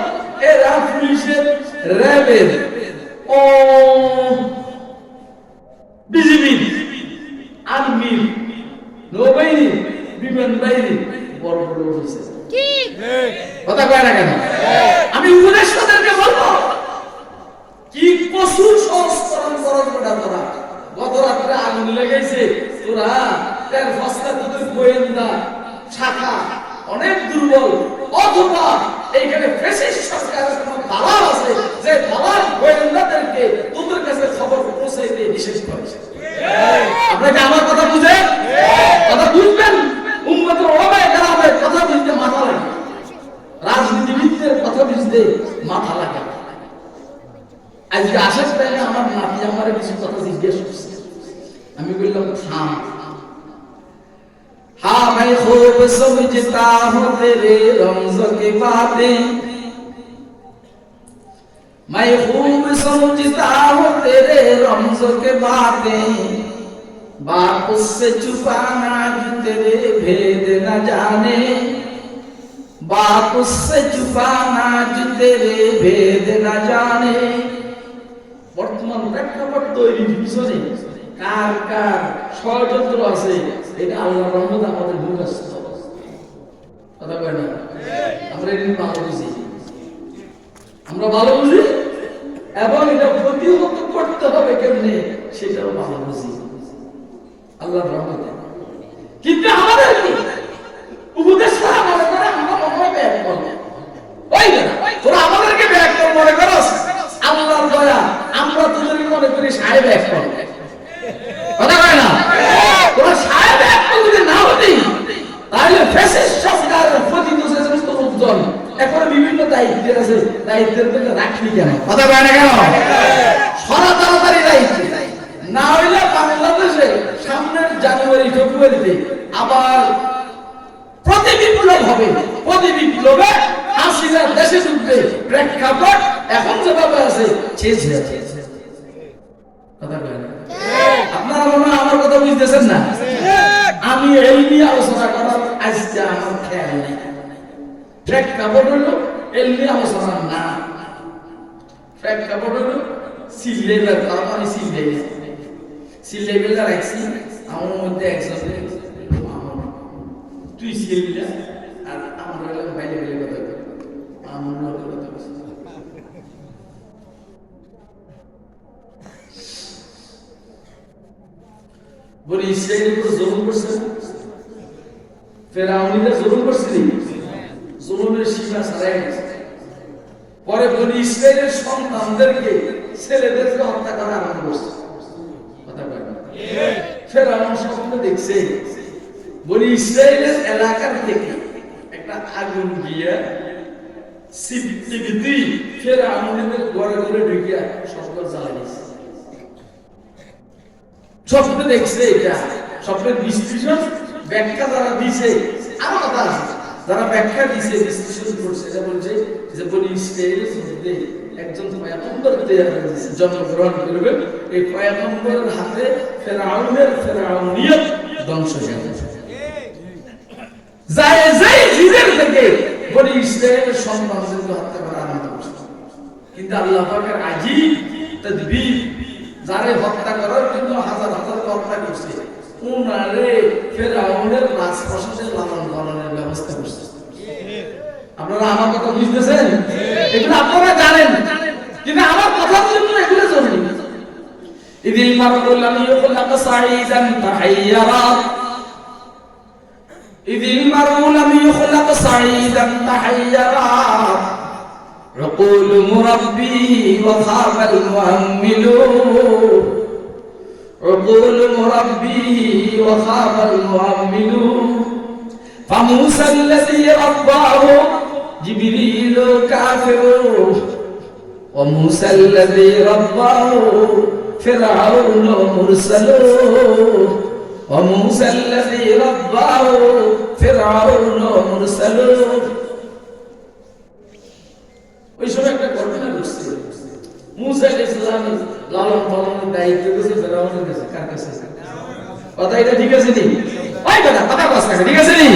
এরা পুলিশের, র্যাবের, ও বিজিবির, আর্মির, নৌবাহিনী, বিমান বাহিনী বড় বড় অফিসার, কথা কয় না কেন? আমি উপদেষ্টাদেরকে বলবো কি প্রচুর সংস্করণ করা তোরা। গত রাত্রে আগুন লেগেছে, তোরা তার ফসলা তোদের গোয়েন্দা শাখা অনেক দুর্বল, অথবা এইখানে ফ্যাসিস্ট সরকারের কোনো দালাল আছে যে দালাল গোয়েন্দাদেরকে তোদের কাছে খবর পৌঁছে দিয়ে নিষেধ করেছে। আপনাকে আমার কথা বুঝে কথা বুঝবেন? উম্মতের ওলামায়ে কেরামের কথা বুঝতে মাথা লাগে, রাজনীতিবিদদের কথা বুঝতে মাথা লাগে। আজকে আসার টাইমে আমার নাতি আমার কিছু কথা জিজ্ঞেস করছে, আমি বললাম থাম। हाँ मैं खूब समझता हूँ तेरे रमज़ की बातें, मैं खूब समझता हूँ तेरे रमज़ की बातें, बात उससे छुपाना जो तेरे भेद न जाने, बात उससे छुपाना जो तेरे भेद न जाने। বর্তমান প্রেক্ষাপট তৈরির পিছনে কার কার ষড়যন্ত্র আছে এটা আল্লাহর রহমত আমাদের মুখস্থ। কথা কয় না? আমরা এটা ভালো বুঝি, আমরা ভালো বুঝি এবং এটা প্রতিহত করতে হবে কেমনে সেটাও ভালো বুঝি আল্লাহর রহমতে। কিন্তু আমাদের কি উপদেশ করা মনে করে আমরা মনে ব্যাগ করবো, ওই না তোরা আমাদেরকে ব্যাগ কর মনে করস, আল্লাহর দয়া আমরা তোদেরকে মনে করি সাহেব ব্যাগ কর। কথা কয় না? তোরা সাহেব ব্যাগ কর যদি না হতি তাহলে ফ্যাসিস্ট সরকারের পতিত যে সমস্ত লোকজন এখন বিভিন্ন দায়িত্বে আছে, দায়িত্বের জন্য রাখলি কেন? কথা কয় না কেন? সরা তাড়াতাড়ি দায়িত্ব না হইলে বাংলাদেশে সামনের জানুয়ারি ফেব্রুয়ারিতে আবার প্রতি বিপ্লব হবে। প্রতি বিপ্লবে হাসিনা দেশে ঢুকবে, প্রেক্ষাপট এখন যেভাবে আছে চেঞ্জ হয়ে যাচ্ছে। কথা কয় না? আপনারা মনে হয় আমার কথা বুঝতেছেন না। আমি এই নিয়ে আলোচনা করার আজকে আমার খেয়াল নেই। প্রেক্ষাপট হলো এই নিয়ে আলোচনা না, প্রেক্ষাপট হলো সিলেবেল। আমি সিলেবেল রাখছি আমার মধ্যে একজন তুই সিলেবেল আর আমার হলো বাইরে বাইরে কথা বলি, আমার লোকের কথা বলছি। বলি ইসরায়েলের উপর জুলুম করছে, ফেরাউনিরা জুলুম করছে, জুলুমের সীমা ছাড়াই গেছে। পরে বলি ইসরায়েলের সন্তানদেরকে ছেলেদেরকে হত্যা করা আরম্ভ করছে। কথা বলে ফেরাউন স্বপ্ন দেখছে বলি ইসরায়েলের এলাকার থেকে একটা আগুন গিয়া সিপটিভিতি ফেরাউনের ঘরে ঘরে ঢুকিয়া সকল জ্বালা দিয়েছে। স্বপ্ন দেখছে, এটা স্বপ্নের বিশ্লেষণ ব্যাখ্যা যারা দিছে, আরো কথা আছে যারা ব্যাখ্যা দিছে বিশ্লেষণ করছে, এটা বলছে যে বনি ইসরায়েলের মধ্যে একজন পয়গম্বর জন্মগ্রহণ করবে, এই পয়গম্বরের হাতে ফেরাউনের ফেরাউনিয়ত ধ্বংস হয়ে যাবে। যায় যায় জিদের থেকে বনি ইসরায়েলের সন্তানদেরকে হত্যা করা আরম্ভ করছে। কিন্তু আল্লাহ পাকের আজীব তাদবীর, যারে হত্যা করার জন্য হাজার হাজার হত্যা করছে উনারে ফেরাউনের রাজপ্রাসাদে লালন পালনের ব্যবস্থা করছে। আপনারা আমার কথা বুঝতেছেন? এগুলো আপনারা জানেন, কিন্তু আমার কথার জন্য এগুলো জরুরি। ইদিল মারউ লাম ইখলাক সাঈদান তাহাইয়ারা, ইদিল মারউ লাম ইখলাক সাঈদান তাহাইয়ারা, عقول مربي وخاب المؤمل، عقول مربي وخاب المؤمل، فموسى الذي رباه جبريل كافر، وموسى الذي رباه فرعون مرسل، وموسى الذي رباه فرعون مرسل। ওই সময় একটা ঘটনা ঘটছে, মুসা আলাইহিস সালাম লালন পালনের দায়িত্ব দিয়েছে ফেরাউনের কাছে। কার কাছে? কথা এটা ঠিক আছে নি? ওই কথা কথা কথা ঠিক আছে নি?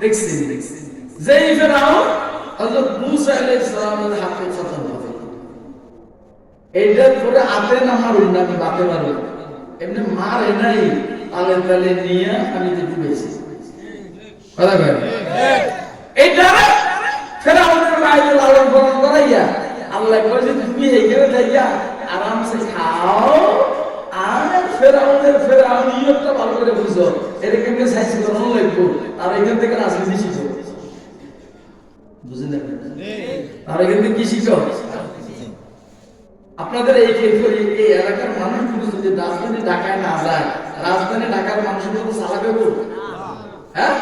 দেখছি যেই ফেরাউন হযরত মুসা আলাইহিস সালামের হাতে খতম হবে, এইটা পরে হাতে না মারুন না, আমি বাতে মারুন, এমনি মারে নাই, তালে তালে নিয়ে আমি তো ডুবেছি। কথা কয় এইটা ফেরাউনের বাইরে লালন পালন করাইয়া আল্লাহ কয় যে তুমি এইখানে যাইয়া আরামসে খাও, আর ফেরাউনের ফেরাউনিয়তটা ভালো করে বুঝো, এটা কেমনে সাইজ করানো লাগবে, আর এখান থেকে রাজনীতি শিখো। বুঝলেন? আর এখান থেকে কি শিখো? আপনাদের এই এলাকার মানুষগুলো যদি রাজধানী ঢাকায় না যায়, রাজধানী ঢাকার মানুষগুলো তো চালাবে বল? হ্যাঁ,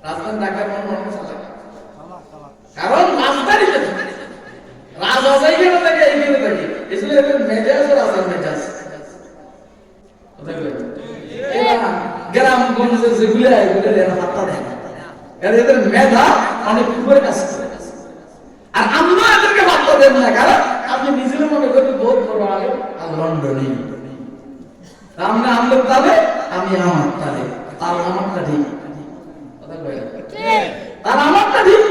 রাজধানী ঢাকার মানুষ চালাবে, কারণ রাজধানীতে রাজা এইখানে থাকে, এইখানে থাকে, এজন্য এদের মেজাজ রাজার মেজাজ। গ্রামগঞ্জের যেগুলো এগুলো এরা পাত্তা দেয় না, এদের মেধা অনেক উপরে কাজ করে। আর আমরা এদেরকে পাত্তা দেব না, কারণ আপনি নিজের মনে করেন বহুত বড় আগে আর লন্ডনে আমরা আমলের তালে, আমি আমার তালে, তার আমারটা ঠিক। কথা কয় আর আমারটা ঠিক।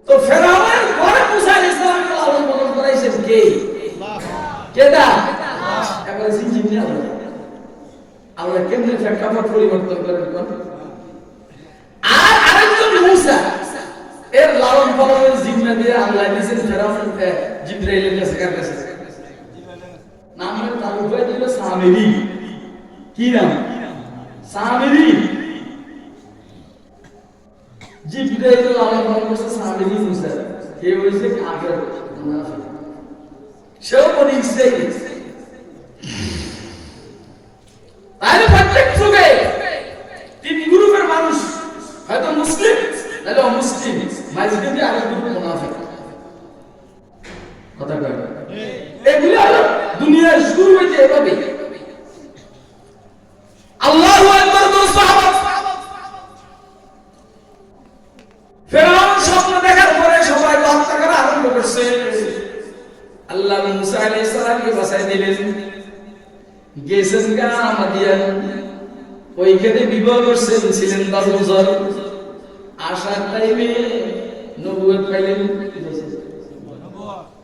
তো ফেরাউনের ঘরে মুসা আলাইহিস সালামকে লালন পালন করাইছেন কে? কেডা? এবারে জিঞ্জিনি আল্লাহ কেমনে প্রেক্ষাপট পরিবর্তন করেন কোন? আর আরেকজন মুসা এর লালন পালনের জিম্মা দিয়ে আল্লাহ দিয়েছেন ফেরাউনকে জিবরাইলের কাছে কার কাছে? নামের তালুকা দিল সামিরি। কি নাম? সামিরি। জিবরাইল লালন পালন করছে সামিরি মুসা। কে হইছে? কাফের মুনাফিক। সেও বনি ইসরাইল। তাহলে প্রত্যেক যুগে তিন গ্রুপের মানুষ, হয়তো মুসলিম নাহলে অমুসলিম, মাঝখানে আরেক গ্রুপ মুনাফিক। কথা কয় এগুলো হলো দুনিয়ার শুরু হইতে এভাবে। আল্লাহু আকবার। ফেরাউন স্বপ্ন দেখার পরে সবাইকে হত্যা করা আরম্ভ করছে। আল্লাহ মুসা আলাইহিস সালামকে বাঁচাই দিলেন। গেছেন গা মাদিয়ান, ওইখানে বিবাহ করছেন, ছিলেন 10 বছর। আসার টাইমে নবুয়ত পাইলেন।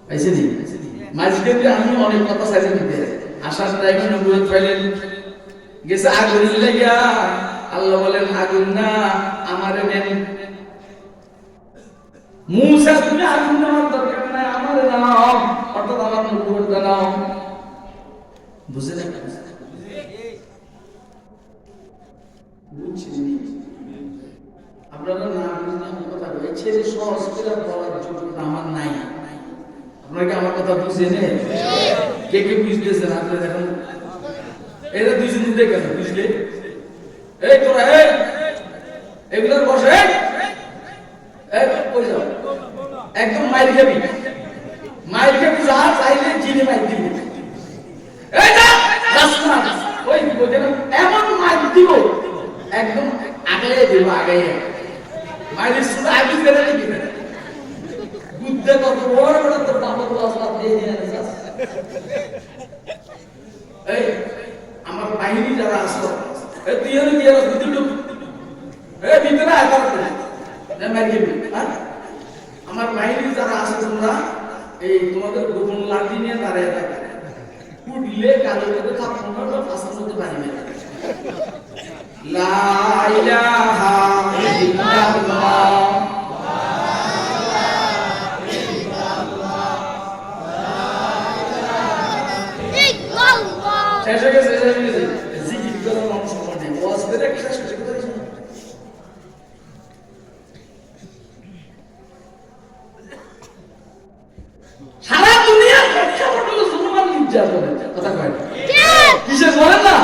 পাইছেন মাঝখানে আমি অনেক কথা চাইছি দিতে। আসার টাইমে নবুয়ত পাইলেন। গেছে আগুন লাগিয়া, আল্লাহ বলেন আগুন না আমারে নেন। মুসা তুমি আগুন নেওয়ার দরকার নাই, আমারে নাও, অর্থাৎ আমার নবুয়ত নাও। বুঝে না? আপনারা না বুঝলে আমি কথা বলি, ছেলে সহজ করে বলার যোগ্যতা আমার নাই। আপনারা কি আমার কথা বুঝেন? কে কে বুঝতেছেন? আপনি দেখুন এরা দুইজন দেখেন, বুঝলে? এই তোরা এগুলোর বসে কই যাও, একদম মাইল খাবি, মাইল খাবি, যা চাইলে জিনে মাইল দিবি। এমন মাইল দিব, একদম আগে দিব, আগে মাইলের শুধু আগে ফেলে দিবি। বুদ্ধে কত বড় বড় তোর বাবা আসলাম দিয়ে দিয়ে এই আমার বাহিনী যারা আসলো, তুই হলে কি হলো ভিতরে ভিতরে আমার বাহিনী যারা আছে, তোমরা এই তোমাদের গোপন লাঠি নিয়ে দাঁড়িয়ে থাকে, উঠলে কালের মধ্যে থাপ্পড় ফাঁসার মধ্যে বাড়ি লা ইলাহা ইল্লাল্লাহ। শেষ হয়ে গেছে, শেষ হয়ে গেছে। জিকির করার মানুষ নেই, ওয়াজ করে শেষ হয়ে গেছে। সারা দুনিয়ার প্রেক্ষাপট হলো জুলুম আর নির্যাতনের কথা কয় কিসের বলেন না?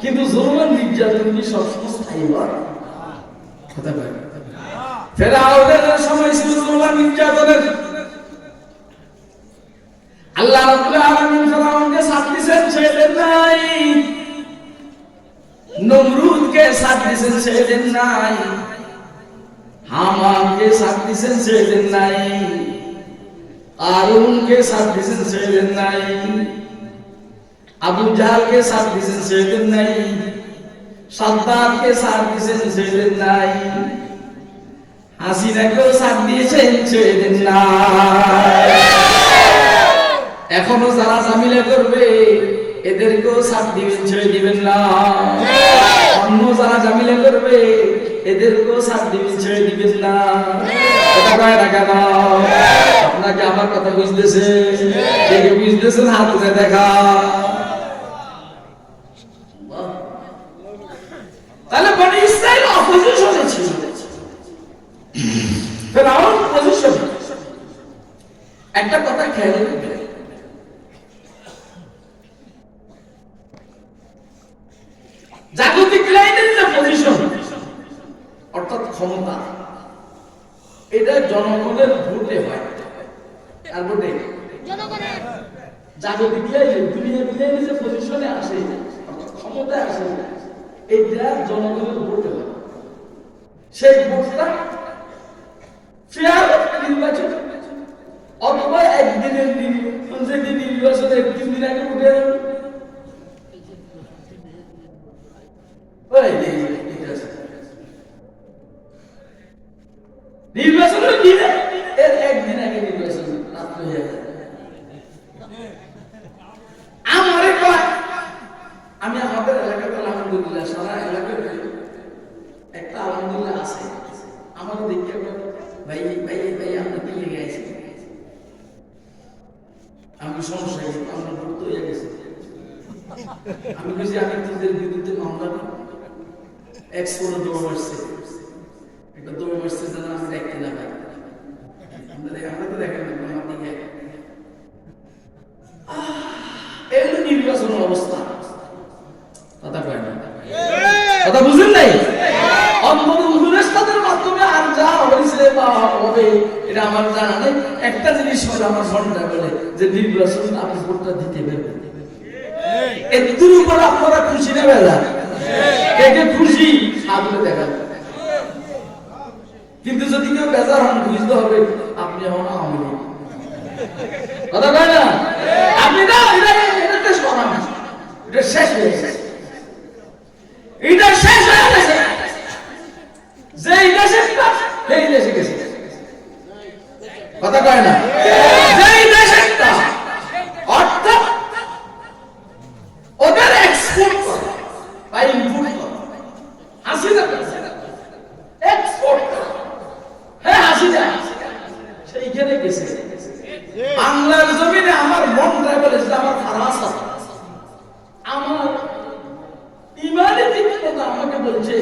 কিন্তু জুলুম আর নির্যাতন কি সবসময় স্থায়ী হয়? কথা কয় ফেরাউনের সময় ছিল জুলুম আর নির্যাতনের। আল্লাহ রাব্বুল আলামিন ফেরাউনকে সাথ দিয়েছেন, ছেড়ে নাই। নমরুদকে সাথ দিয়েছেন, ছেড়ে নাই। হামানকে সাথ দিয়েছেন, ছেড়ে নাই। কারুনকে সাথ দিয়েছেন, ছেড়ে নাই। আবু জাহলকে সাথ দিয়েছেন, ছেড়ে নাই। সাদ্দাতকে সাথ দিয়েছেন, ছেড়ে নাই। হাসিনাকেও সাথ দিয়েছেন, ছেড়ে নাই। এখনো যারা জামিলা করবে এদেরকেও সাথ দিবেন, ছেড়ে দিবেন না। অন্য যারা জামিলা করবে এদেরকেও সাথ দিবেন, ছেড়ে দিবেন না। এটা কয় না কেন? আপনাকে আমার কথা বুঝতেছে? দেখে বুঝতেছেন হাত উঠে দেখা। তাহলে বনি ইসরাইল অপোজিশনে ছিল, ফেরাউন পজিশন। একটা কথা খেয়াল রাখবেন, জাগতিক লাইনের যে পজিশন অর্থাৎ ক্ষমতা, এটা জনগণের ভোটে হয়। আর ভোটে জাগতিক লাইনে দুনিয়া লাইনে যে পজিশনে আসে, ক্ষমতায় আসে, এটা জনগণের ভোটে হয়। সেই ভোটটা ফেয়ার নির্বাচন অথবা একদিনের নির্বাচনে 1-3 দিন আগে উঠে নির্বাচনের দিনে এর একদিন আগে নির্বাচন রাত হয়ে যায়। আমারে কয় আমি আমাদের এলাকাতে আলহামদুলিল্লাহ সারা এলাকাতে একটা আলহামদুলিল্লাহ আছে। আমার দেখতে ভাই ভাই ভাই আমরা কি লেগে আছি, আমি সমস্যা আমার ভুক্ত হয়ে গেছে। আমি বুঝি আমি তোদের বিরুদ্ধে মামলা এক্সপোর্ট দৌড় মারছে, একটা দৌড় মারছে যেন আমি দেখতে না পাই। আমরা তো দেখেন না আপনি এই হলো নির্বাচনের অবস্থা। কথা কয় না, কথা বুঝেন নাই? অন্তরের মাধ্যমে আর যা হয়েছে বা হবে এটা আমার জানা নেই। একটা জিনিস হলো আমার মনটা বলে যে নির্বাচন আপনি ভোটটা দিতে পারবেন। এর উপর আপনারা খুশি না বেলা কে খুশি সামনে দেখান। কিন্তু যদি কেউ বেজার হন বুঝতে হবে আপনি হন আওয়ামী লীগ। কথা কয় না? আপনি না এটা শোনা না, এটা শেষ হয়ে গেছে, এটা শেষ হয়ে গেছে। যে দেশে সেই দেশে গেছে। কথা কয় না? যেই দেশে অর্থাৎ ওদের এক্সপোর্ট করে বা ইম্পোর্ট করে। হাসিনা এক্সপোর্ট করে, হ্যাঁ হাসিনা সেইখানে গেছে। বাংলার জমিনে আমার মনটা বলেছে আমার খারাপ আছে, আমার ইমানে তীক্ষ্ণতা আমাকে বলছে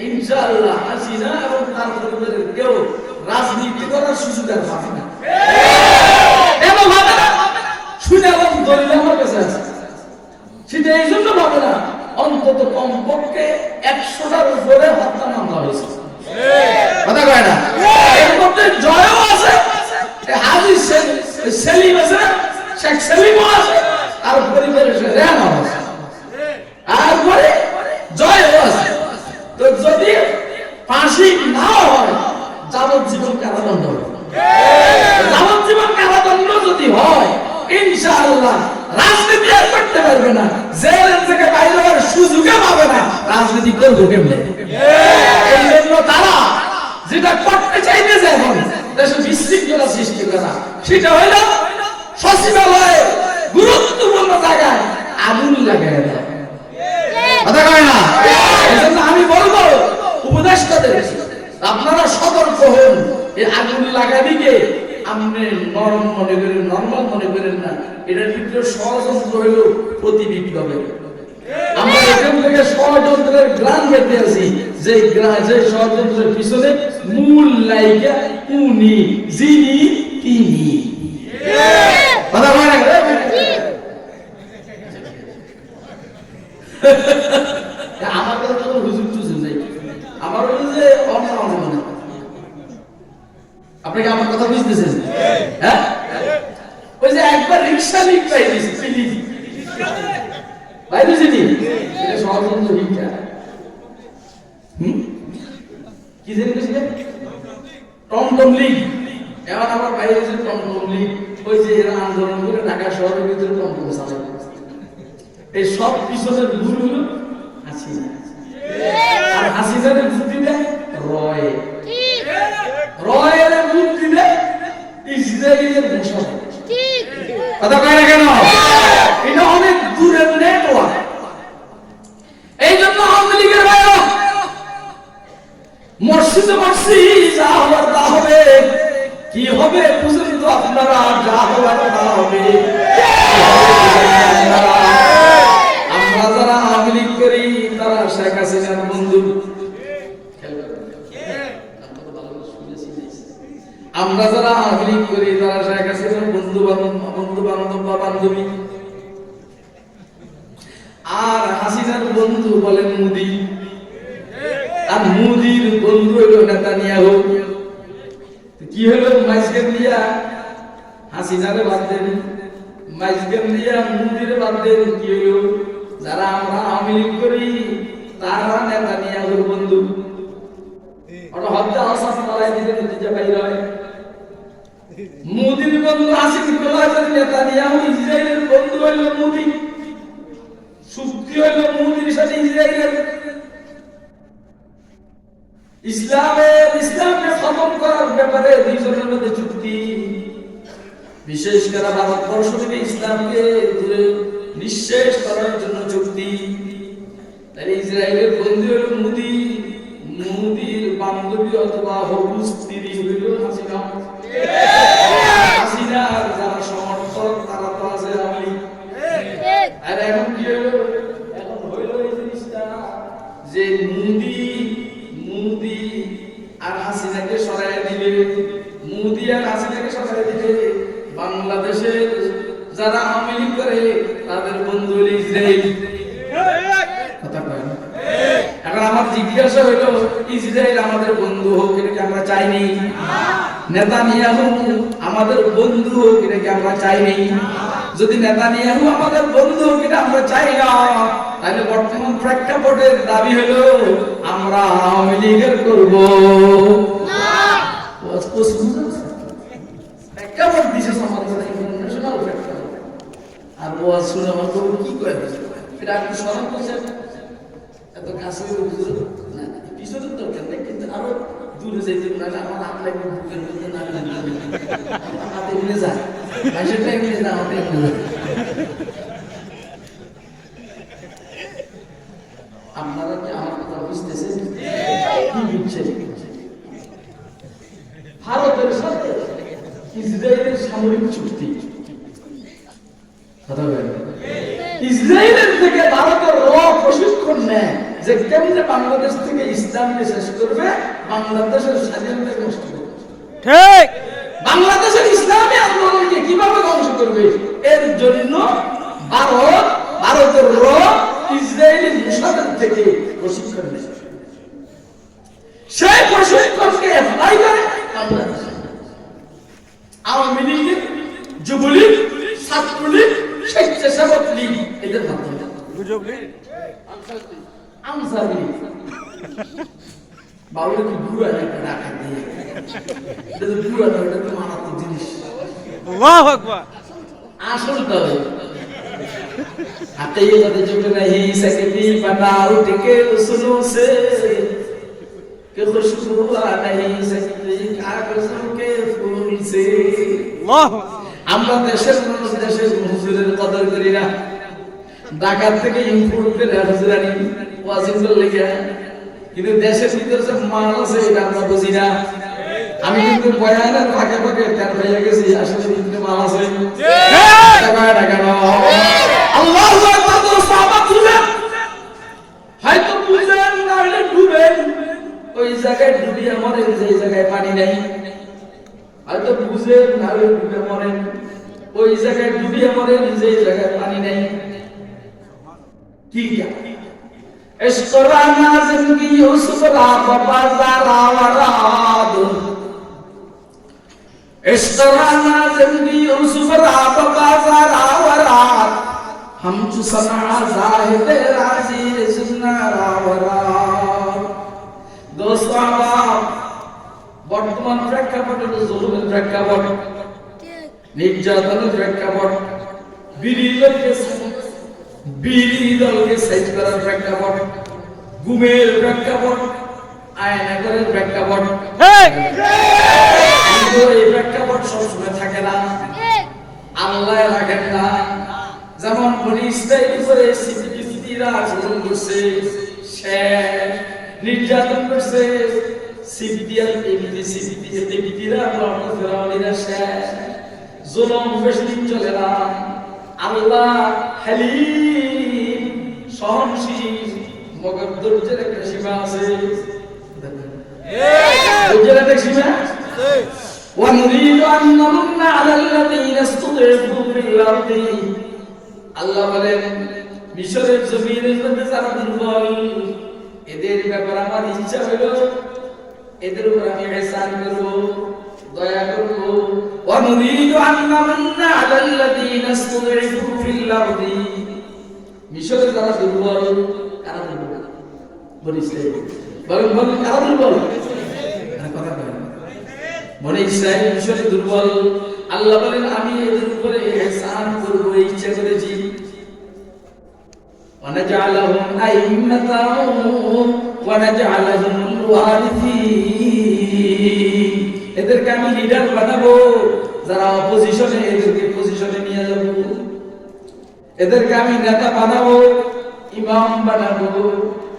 ইনশাআল্লাহ হাসিনা এবং তার পরিবারের কেউ রাজনীতি করার সুযোগ আর পাবে না। এবং হবে না শুনে এবং দলিল আমার কাছে আছে, সেটা এই জন্য পাবে না অন্তত কমপক্ষে 100টার উপরে হত্যা মামলা হয়েছে। কথা কয় না? এর মধ্যে জয়ও আছে, হাজি সেলিম আছে, শেখ সেলিমও আছে, আর পরিবারের রেহানা আছে, তারপরে জয়ও আছে। তো যদি ফাঁসি না হয় যাবজ্জীবন কারাদণ্ড হবে। যাবজ্জীবন কারাদণ্ড যদি হয় ইনশাআল্লাহ রাজনীতি আর করতে পারবে না, জেলের থেকে বাইরে হওয়ার সুযোগও পাবে না, রাজনীতি করবে কেমনে? এই জন্য তারা যেটা করতে চাইতেছে এখন দেশে বিশৃঙ্খলা সৃষ্টি করা, সেটা হইল সচিবালয়ে গুরুত্বপূর্ণ জায়গায় আগুন লাগায় দেয়। কথা কয় না? এজন্য আমি বলবো উপদেষ্টাদের আপনারা সতর্ক হন। এই আগুন লাগাদিকে আপনি নরম মনে করেন, নরমাল মনে করেন না। এটার ভিতরে ষড়যন্ত্র হইল প্রতি বিপ্লবে। আমরা এখান থেকে ষড়যন্ত্রের গ্রাম পেতে আছি, যে ষড়যন্ত্রের পিছনে মূল নায়িকা উনি, যিনি তিনি। কথা কয় না? আমার কথা তো হুজুর টুজুর নাই, আমার হলো যে আপনি কি আমার কথা বুঝতেছেন? হ্যাঁ, ওই যে একবার রিক্সা লিক পাই দিয়েছি ভাই, বুঝিনি এটা ষড়যন্ত্র ভিক্ষা। কি জানি বুঝলেন? টমটম লিগ। এবার আমার ভাই হয়েছে টমটম লিগ, ওই যে এরা আন্দোলন করে ঢাকা শহরের ভিতরে টমটম চালায়। এই সব পিছনের ভুল হলো হাসিনা, আর হাসিনার বুদ্ধি দেয় রয়, রয়ের বুদ্ধি দেয় ইসরায়েলের মোশাররফ। কথা কয় না কেন? এটা অনেক দূরের নেটওয়ার্ক। এই জন্য আওয়ামী লীগের ভাইরা মসজিদে মসজিদ যা হবার তা হবে, কি হবে বুঝলেন তো আপনারা, যা হবার তা হবে। আমরা যারা আওয়ামী লীগ করি তারা শেখ হাসিনার বন্ধু, আমরা যারা আওয়ামী লীগ করি তারা শেখ হাসিনার বন্ধু বান্ধব বা বান্ধবী, আর হাসিনার বন্ধু বলেন মোদি, আর মোদির বন্ধু হইল নেতানিয়াহু। কি হলো? মাইজগান দিয়া হাসিনারে বাদ দেন, মাইজগান দিয়া মোদিরে বাদ দেন। কি হলো? যারা আমরা আওয়ামী লীগ করি তারা নেতানিয়াহুর বন্ধু। ওটা হত্যা আসাদ মারাই দিলে নতিজা বাইর হয়। মোদির বন্ধু আসিফ নেতানিয়াহু, ইসরায়েলের বন্ধু হইল মোদি, চুক্তি হইল মোদির সাথে ইসরায়েলের। ইসলামকে খতম করার ব্যাপারে দুইজনের মধ্যে চুক্তি, বিশেষ করে ভারতবর্ষ থেকে ইসলামকে দূরে নিঃশেষ করার জন্য চুক্তি। তাহলে ইসরায়েলের বন্ধু হল মোদি, মোদির বান্ধবী অথবা হবু স্ত্রী হইল হাসিনা। হাসিনার যারা সমর্থক তারা তো আছে আওয়ামী লীগ। আর এখন কি হইল? এখন হইল এই জিনিসটা যে মোদি আর হাসিনাকে সরাইয়া দিলে, মোদি আর হাসিনাকে সরাইয়া দিলে বাংলাদেশের যারা আওয়ামী লীগ করে তাদের বন্ধু হল ইসরায়েল। কথা কয় না? এখন আমার জিজ্ঞাসা হইল, ইসরায়েল আমাদের বন্ধু হোক এটা কি আমরা চাইনি? নেতানিয়াহু আমাদের বন্ধু হোক এটা কি আমরা চাইনি? যদি নেতানিয়াহু আমাদের বন্ধু হোক এটা আমরা চাই না, তাহলে বর্তমান প্রেক্ষাপটের দাবি হলো আমরা আওয়ামী লীগের করব না। প্রেক্ষাপট দিছে সমাজের ইন্টারন্যাশনাল প্রেক্ষাপট। আর ওয়াজ শুনে আমার করবো কি করে এটা আপনি স্মরণ করছেন? এত কাছে না পিছনের দরকার নেই, কিন্তু আরো দূরে যাইতে পারলে আমার হাত লাগবে বুকের মধ্যে, না হাতে এমনি যায় সেটা এমনি না, হাতে এমনি যায়। আপনারা কি আমার কথা বুঝতেছেন? কি বুঝছেন? ভারতের সাথে ইসরায়েলের সামরিক চুক্তি, কথা বলেন, ইসরায়েলের থেকে ভারতের প্রশিক্ষণ নেয় যে কেমনে বাংলাদেশ থেকে ইসলামকে শেষ করবে, বাংলাদেশের স্বাধীনতা নষ্ট করবে। ঠিক, বাংলাদেশের ইসলামী আন্দোলনকে কিভাবে ধ্বংস করবে, এর জন্য ভারতের ইসরায়েলি মুসাদের থেকে প্রশিক্ষণ নেয়। সেই প্রশিক্ষণকে অ্যাপ্লাই করে বাংলাদেশ। আওয়ামী লীগ, যুবলীগ, ছাত্রলীগ, স্বেচ্ছাসেবক লীগ, এদের মাধ্যমে আনসার লীগ বাউলে কি বুড়া একটা রাখা দিয়ে, এটা তো বুড়া না, এটা তো মারাত্মক জিনিস। আল্লাহু আকবার। আসলটা आते ही कद झुक नहीं सकती बना उठ के सुनो से कि खुशबू आ नहीं सकती कागजों के फूल से। আমরা দেশের মানুষ দেশের হুজুরের কদর করি না, ঢাকা থেকে ইম্পোর্ট করে হুজুরানি ওয়াজিবুল লেগে, কিন্তু দেশের ভিতরে যে মাল আছে এটা আমরা বুঝি না। আমি কিন্তু বয়ানের ফাঁকে ফাঁকে টের হয়ে গেছি আসলে ভিতরে মাল আছে। এটা কয় না কেন? আল্লাহু আকবার। তো সাহাবা বুঝেন, হয়তো বুঝেন না হলে ডুবেন ওই জায়গায়, ডুবিয়ে মরেন যে জায়গায় পানি নাই। হয়তো বুঝেন না হলে ডুবে মরেন ওই জায়গায়, ডুবিয়ে মরেন যে জায়গায় পানি নাই। কি इश्क राना जिंदगी यूसुफ रा बाजारा वराद, इश्क राना जिंदगी यूसुफ रा बाजारा वराद, हम चुसना जाहिद राजी सुना रावराद। दोस्तों বর্তমান প্রেক্ষাপট হলো জুলুমের প্রেক্ষাপট, নির্যাতনের প্রেক্ষাপট, বিরোধী দলকে সাইড করার প্রেক্ষাপট, গুমের প্রেক্ষাপট, আয়নাগরের প্রেক্ষাপট। কিন্তু এই প্রেক্ষাপট সবসময় থাকে না, আল্লাহ রাখেন না। যেমন বনি ইসরাইল করে সিদ্দিকরা জুলুম করছে, শেষ নির্যাতন করছে, সিদ্দিকরা বর্ণ ফেরাউনিরা শেষ, জুলুম বেশি দিন চলে না। আল্লাহ হালিম, সহনশীল, মগর ধৈর্যের একটা সীমা আছে। ধৈর্যের একটা সীমা। وَنُرِيدُ أَن نَّمُنَّ عَلَى الَّذِينَ اسْتُضْعِفُوا فِي الْأَرْضِ। আল্লাহ বলেন মিশরের জমিনের মধ্যে যারা দুর্বল, এদের ব্যাপারে আমার ইচ্ছা হলো এদের উপর আমি ইহসান করব, দয়া করব। وَنُرِيدُ أَن نَّمُنَّ عَلَى الَّذِينَ اسْتُضْعِفُوا فِي الْأَرْضِ। মিশরের যারা দুর্বল, কারা দুর্বল? বনি ইসরাইল। বলেন কারা দুর্বল? কথা বলেন। বনি ইসরাইল মিশরে দুর্বল। আল্লাহ বলেন আমি এদের উপরে ইহসান করব, ইচ্ছা করেছি। وَنَجْعَلَهُمْ أَئِمَّةً وَنَجْعَلَهُمُ الْوَارِثِينَ। এদেরকে আমি লিডার বানাবো, যারা অপোজিশনে এদেরকে পজিশনে নিয়ে যাব। এদেরকে আমি নেতা বানাবো, ইমাম বানাবো।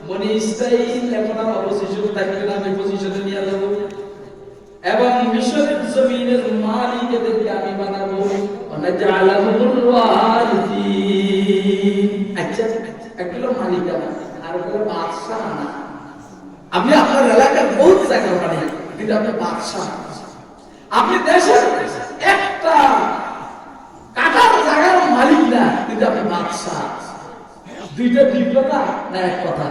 বনি ইসরাইল এখন আর অপোজিশন থাকবে না, আমি পজিশনে নিয়ে যাব। এবং মিশরের জমিনের মালিক এদেরকে আমি বানাবো। ওয়ানাজআলাহুল ওয়ারিসিন। আচ্ছা, একগুলো মালিক আর একগুলো বাদশা না। আপনি আপনার এলাকার বহুত জায়গার মালিক, কিন্তু আপনি বাদশা। আপনি দেশের একটা কাটার জায়গার মালিক না, কিন্তু আপনি বাদশা। দুইটা দুই কথা না এক কথা?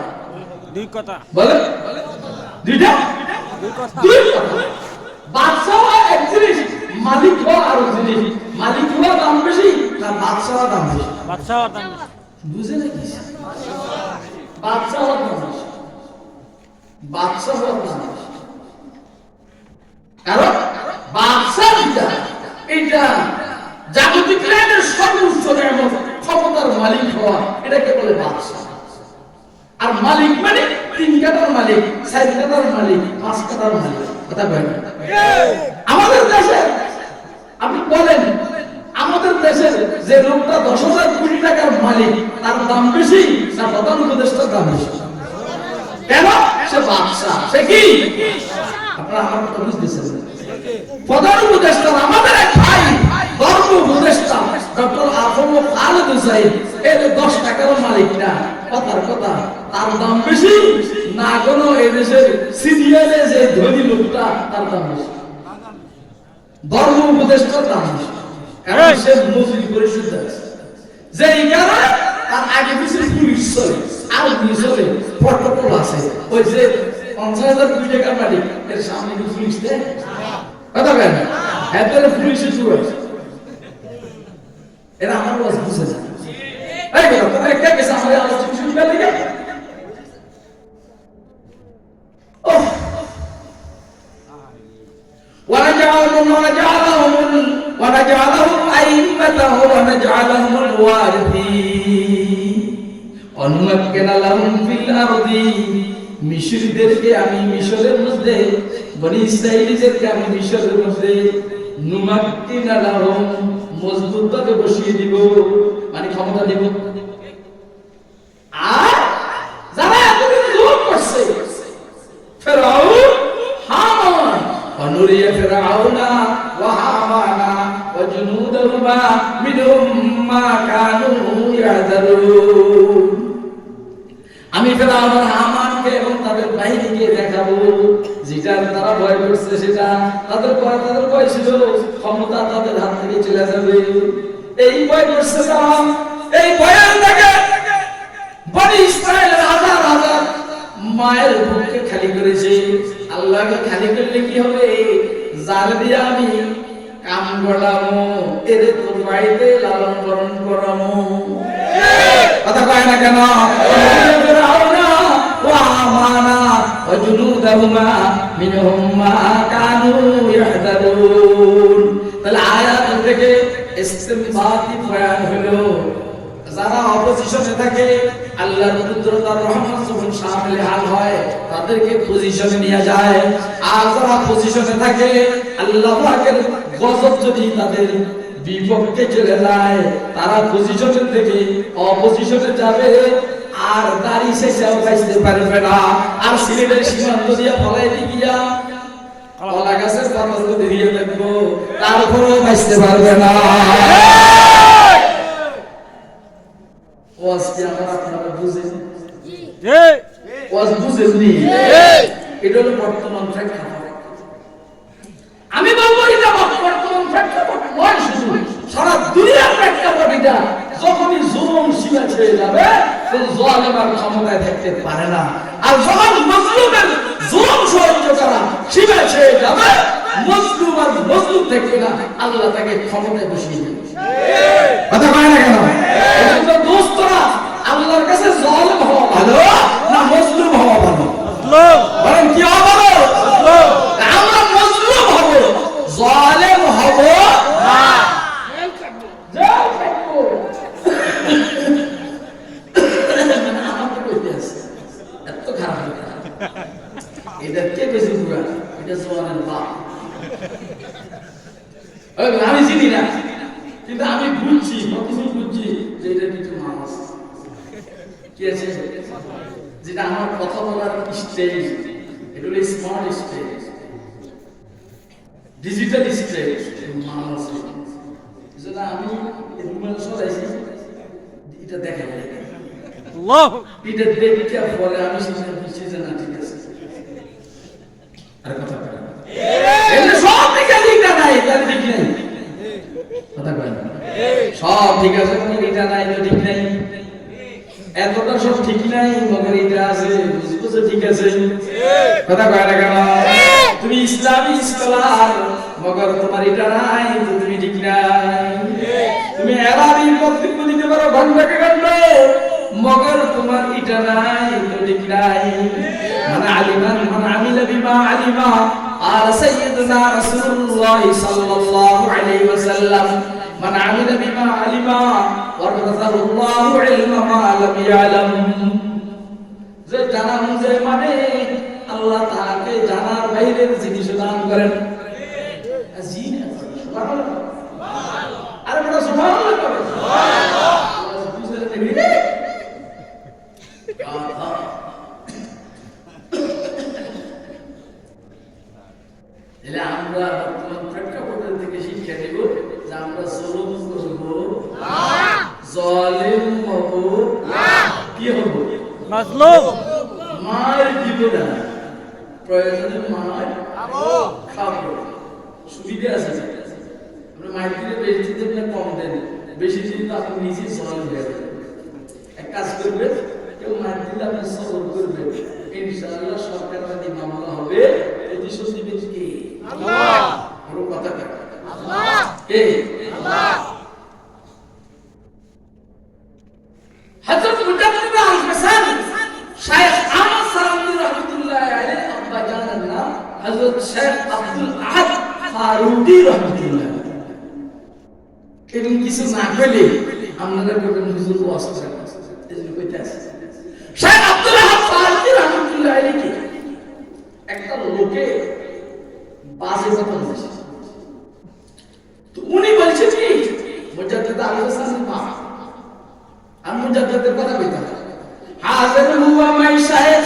দুই কথা। বলেন দুইটা দুই কথা। দুই কথা। বাদশা হওয়া এক জিনিস, মালিক হওয়া আরো জিনিস। মালিক হওয়া দাম বেশি না বাদশা হওয়া দাম বেশি? বাদশা হওয়ার দাম বেশি। বুঝে নাকি? বাদশা হওয়ার দাম বেশি, বাদশা হওয়ার দাম বেশি। কারণ বাদশা এটা জাগতিক লেভেলের সর্বোচ্চ নিয়ামত, ক্ষমতার মালিক হওয়া, এটাকে বলে বাদশা। আর মালিক মানে 3 কাটার মালিক, 4 কাটার মালিক, 5 কাটার মালিক। কথা বলেন আমাদের দেশে, আপনি বলেন আমাদের দেশের যে লোকটা 10,000 কোটি টাকার মালিক, তার দাম বেশি না প্রধান উপদেষ্টার দাম বেশি? কেন? সে বাদশা। সে কি? আপনারা আমার কথা বুঝতেছেন? প্রধান উপদেষ্টা আমাদের এক ভাই, ধর্ম উপদেষ্টা ডক্টর আফম খালেদ হুসাইন, এর 10 টাকার মালিক না। কথার কথা, তার দাম বেশি না কোনো এদেশের সিরিয়ালে যে ধনী লোকটা, তার দাম বেশি? ধর্ম উপদেষ্টার দাম বেশি, কারণ সে মজুরি পরিশোধ আছে। যে কারণে তার আগে পিছিয়ে পুলিশ চলে, আর্মি চলে, প্রটোকল আছে। ওই যে 50,000 কোটি টাকার মালিক, এর সামনে কি পুলিশ দেয়? কথা বলেন এত পুলিশের শুরু আছে। এরা আমার ওয়াজ বুঝে না। এই কথা তোমরা কে কে সামনে আলোচনা শুনবে লাগে? ওহ, ونجعلهم أئمة ونجعلهم الوارثين ونمكن لهم في الأرض। মিশরীয়দেরকে আমি মিশরের মধ্যে, বনি ইসরাইলীদেরকে আমি মিশরের মধ্যে নুমাক্কিনা লাহুম, মজবুতভাবে বসিয়ে দিব, মানে ক্ষমতা দিব। আর যারা এতদিন জুলুম করছে, ফিরআউন, হামান, অনুরিয়া ফিরআউনা ওয়া হামানা ওয়া জুনুদাহুমা মিনহুম মা কানু ইয়াহযারুন। আমি ফিরআউন আর হামানকে এবং তাদের বাহিনীকে দেখাবো যেটা তারা ভয় করছে, সেটা তাদের ভয় ছিল ক্ষমতা তাদের হাত থেকে চলে যাবে। এই ভয় করছে তারা। এই ভয়ের থেকে বনি ইসরায়েলের হাজার হাজার মায়ের বুককে খালি করেছে। আল্লাহকে খালি করলে কি হবে? জাল দিয়ে আমি কাম করামো, এদের তো বাড়িতে লালন পালন করামো। কথা কয় না কেন? وجنودهما منهم ما كانوا يحذرون। তাহলে আয়াত থেকে ইস্তিমবাতি বয়ান হলো, যারা অপোজিশনে থাকে আল্লাহর কুদরত আর রহমত যখন সামনে হাল হয় তাদেরকে পজিশনে নিয়ে যায়। আর যারা পজিশনে থাকে আল্লাহ পাকের গজব যদি তাদের বিপক্ষে চলে যায়, তারা পজিশনে থেকে অপোজিশনে যাবে, আর দাড়ি শেষেও বাঁচতে পারবে না। আর সিলেটের সীমান্ত দিয়ে ফলাইতে গিয়া কলা গাছের পাতা দিয়ে দেখবো, তারপরেও বাঁচতে পারবে না। ওয়াজ কি আমরা আপনারা বুঝেন? ওয়াজ বুঝেননি? এটা হলো বর্তমান প্রেক্ষাপট। আমি বলবো এটা বর্তমান প্রেক্ষাপট নয়, শুধু সারা দুনিয়ার প্রেক্ষাপট এটা। যখনই জুলুম সীমা ছেড়ে যাবে, জালেম আর ক্ষমতায় থাকতে পারে না। আর যখন মজলুমের জুলুম সহ্য করা সীমা ছেড়ে যাবে, মজলুম আর মজলুম থাকবে না, আল্লাহ তাকে ক্ষমতায় বসিয়ে দেবে। কথা কয় না কেন? এজন্য দোস্তরা, আল্লাহর কাছে জালেম হওয়া ভালো না মজলুম হওয়া ভালো? বলেন কি হওয়া ভালো? আমরা মজলুম হব, জালেম হব না। এটা কে বেশি পুরা? এটা জওয়ানের বাপ। আমি চিনি না, কিন্তু আমি বুঝছি, প্রথমে বুঝছি যে এটা কিছু মানুষ কি আছে, যেটা আমার কথা বলার স্টেজ, এটা হলো স্মার্ট স্টেজ, ডিজিটাল স্টেজ মানুষ। যেটা আমি রুমের সরাইছি, এটা দেখা যায়, এটা দেখতে পরে আমি সেটা বুঝছি যে না ঠিক আছে। আর কথা বলেন, এটা সব ঠিক আছে, এটা নাই, এটা ঠিক নাই, কথা বলেন, সব ঠিক আছে, এটা নাই তো ঠিক নাই, এতটা সব ঠিক নাই, মগর এটা আছে, বুঝতে ঠিক আছে, কথা কয় না কেন? তুমি ইসলামী স্কলার, মগর তোমার এটা নাই তো তুমি ঠিক নাই। তুমি এরাবির বক্তব্য দিতে পারো ঘন্টাকে ঘন্টা, মগর তোমার এটা নাই তো ঠিক নাই। মান আলিমান মান আমিলা বিমা আলিমা, আর সাইয়্যিদুনা রাসূলুল্লাহ সাল্লাল্লাহু আলাইহি ওয়াসাল্লাম, মান আমিলা বিমা আলিমা ওয়ারাসাল্লাহু ইলমা মা লাম ইয়ালাম। যে জানা বুঝে মানে আল্লাহ তাকে জানার বাইরের জিনিস দান করেন। জি না, সুবহানাল্লাহ, আরে বড় সুবহানাল্লাহ করে, সুবহানাল্লাহ, আল্লাহ বুঝে নেবে। এলে আমরা বর্তমান প্রেক্ষাপটের থেকে শিক্ষা নেব যে আমরা জুলুম করব না, জালিম হব না, কি হব, মাজলুম, মার দিব না, প্রয়োজনে মার খাবো, সুবিধা আছে। আমরা মার দিলে বেশি দিন না কম দেন, বেশি দিন তো আপনি নিজে জালিম হয়ে যাবেন। এক কাজ করবেন, কেউ মার দিলে আপনি সবর করবেন, ইনশাআল্লাহ সরকার যদি মামলা হবে, প্রতিশোধ দিবেন কে? আল্লাহ। বড় কথা কে? আল্লাহ। কে? আল্লাহ। হযরত মুজাদ্দিদ আল-হাসান শাইখ আহমদ সালামী রাহমাতুল্লাহ আলাইহি আব্বা জানার নাম হযরত শেখ আব্দুল আহাদ ফারুকি রাহমাতুল্লাহ। এবং কিছু না কইলে আপনারা বলবেন হুজুর ওয়াজ করেন, এজন্য কইতে আছে। শেখ আব্দুল আহাদ ফারুকি রাহমাতুল্লাহ আলাইহি একটা লোকে বাজে কথা বলেছে, তো উনি বলছে কি মুজাদ্দিদ আল-হাসানের মা, আমি মুজাদ্দিদের কথা কইতাম, হাজার হুয়া মাই শাইখ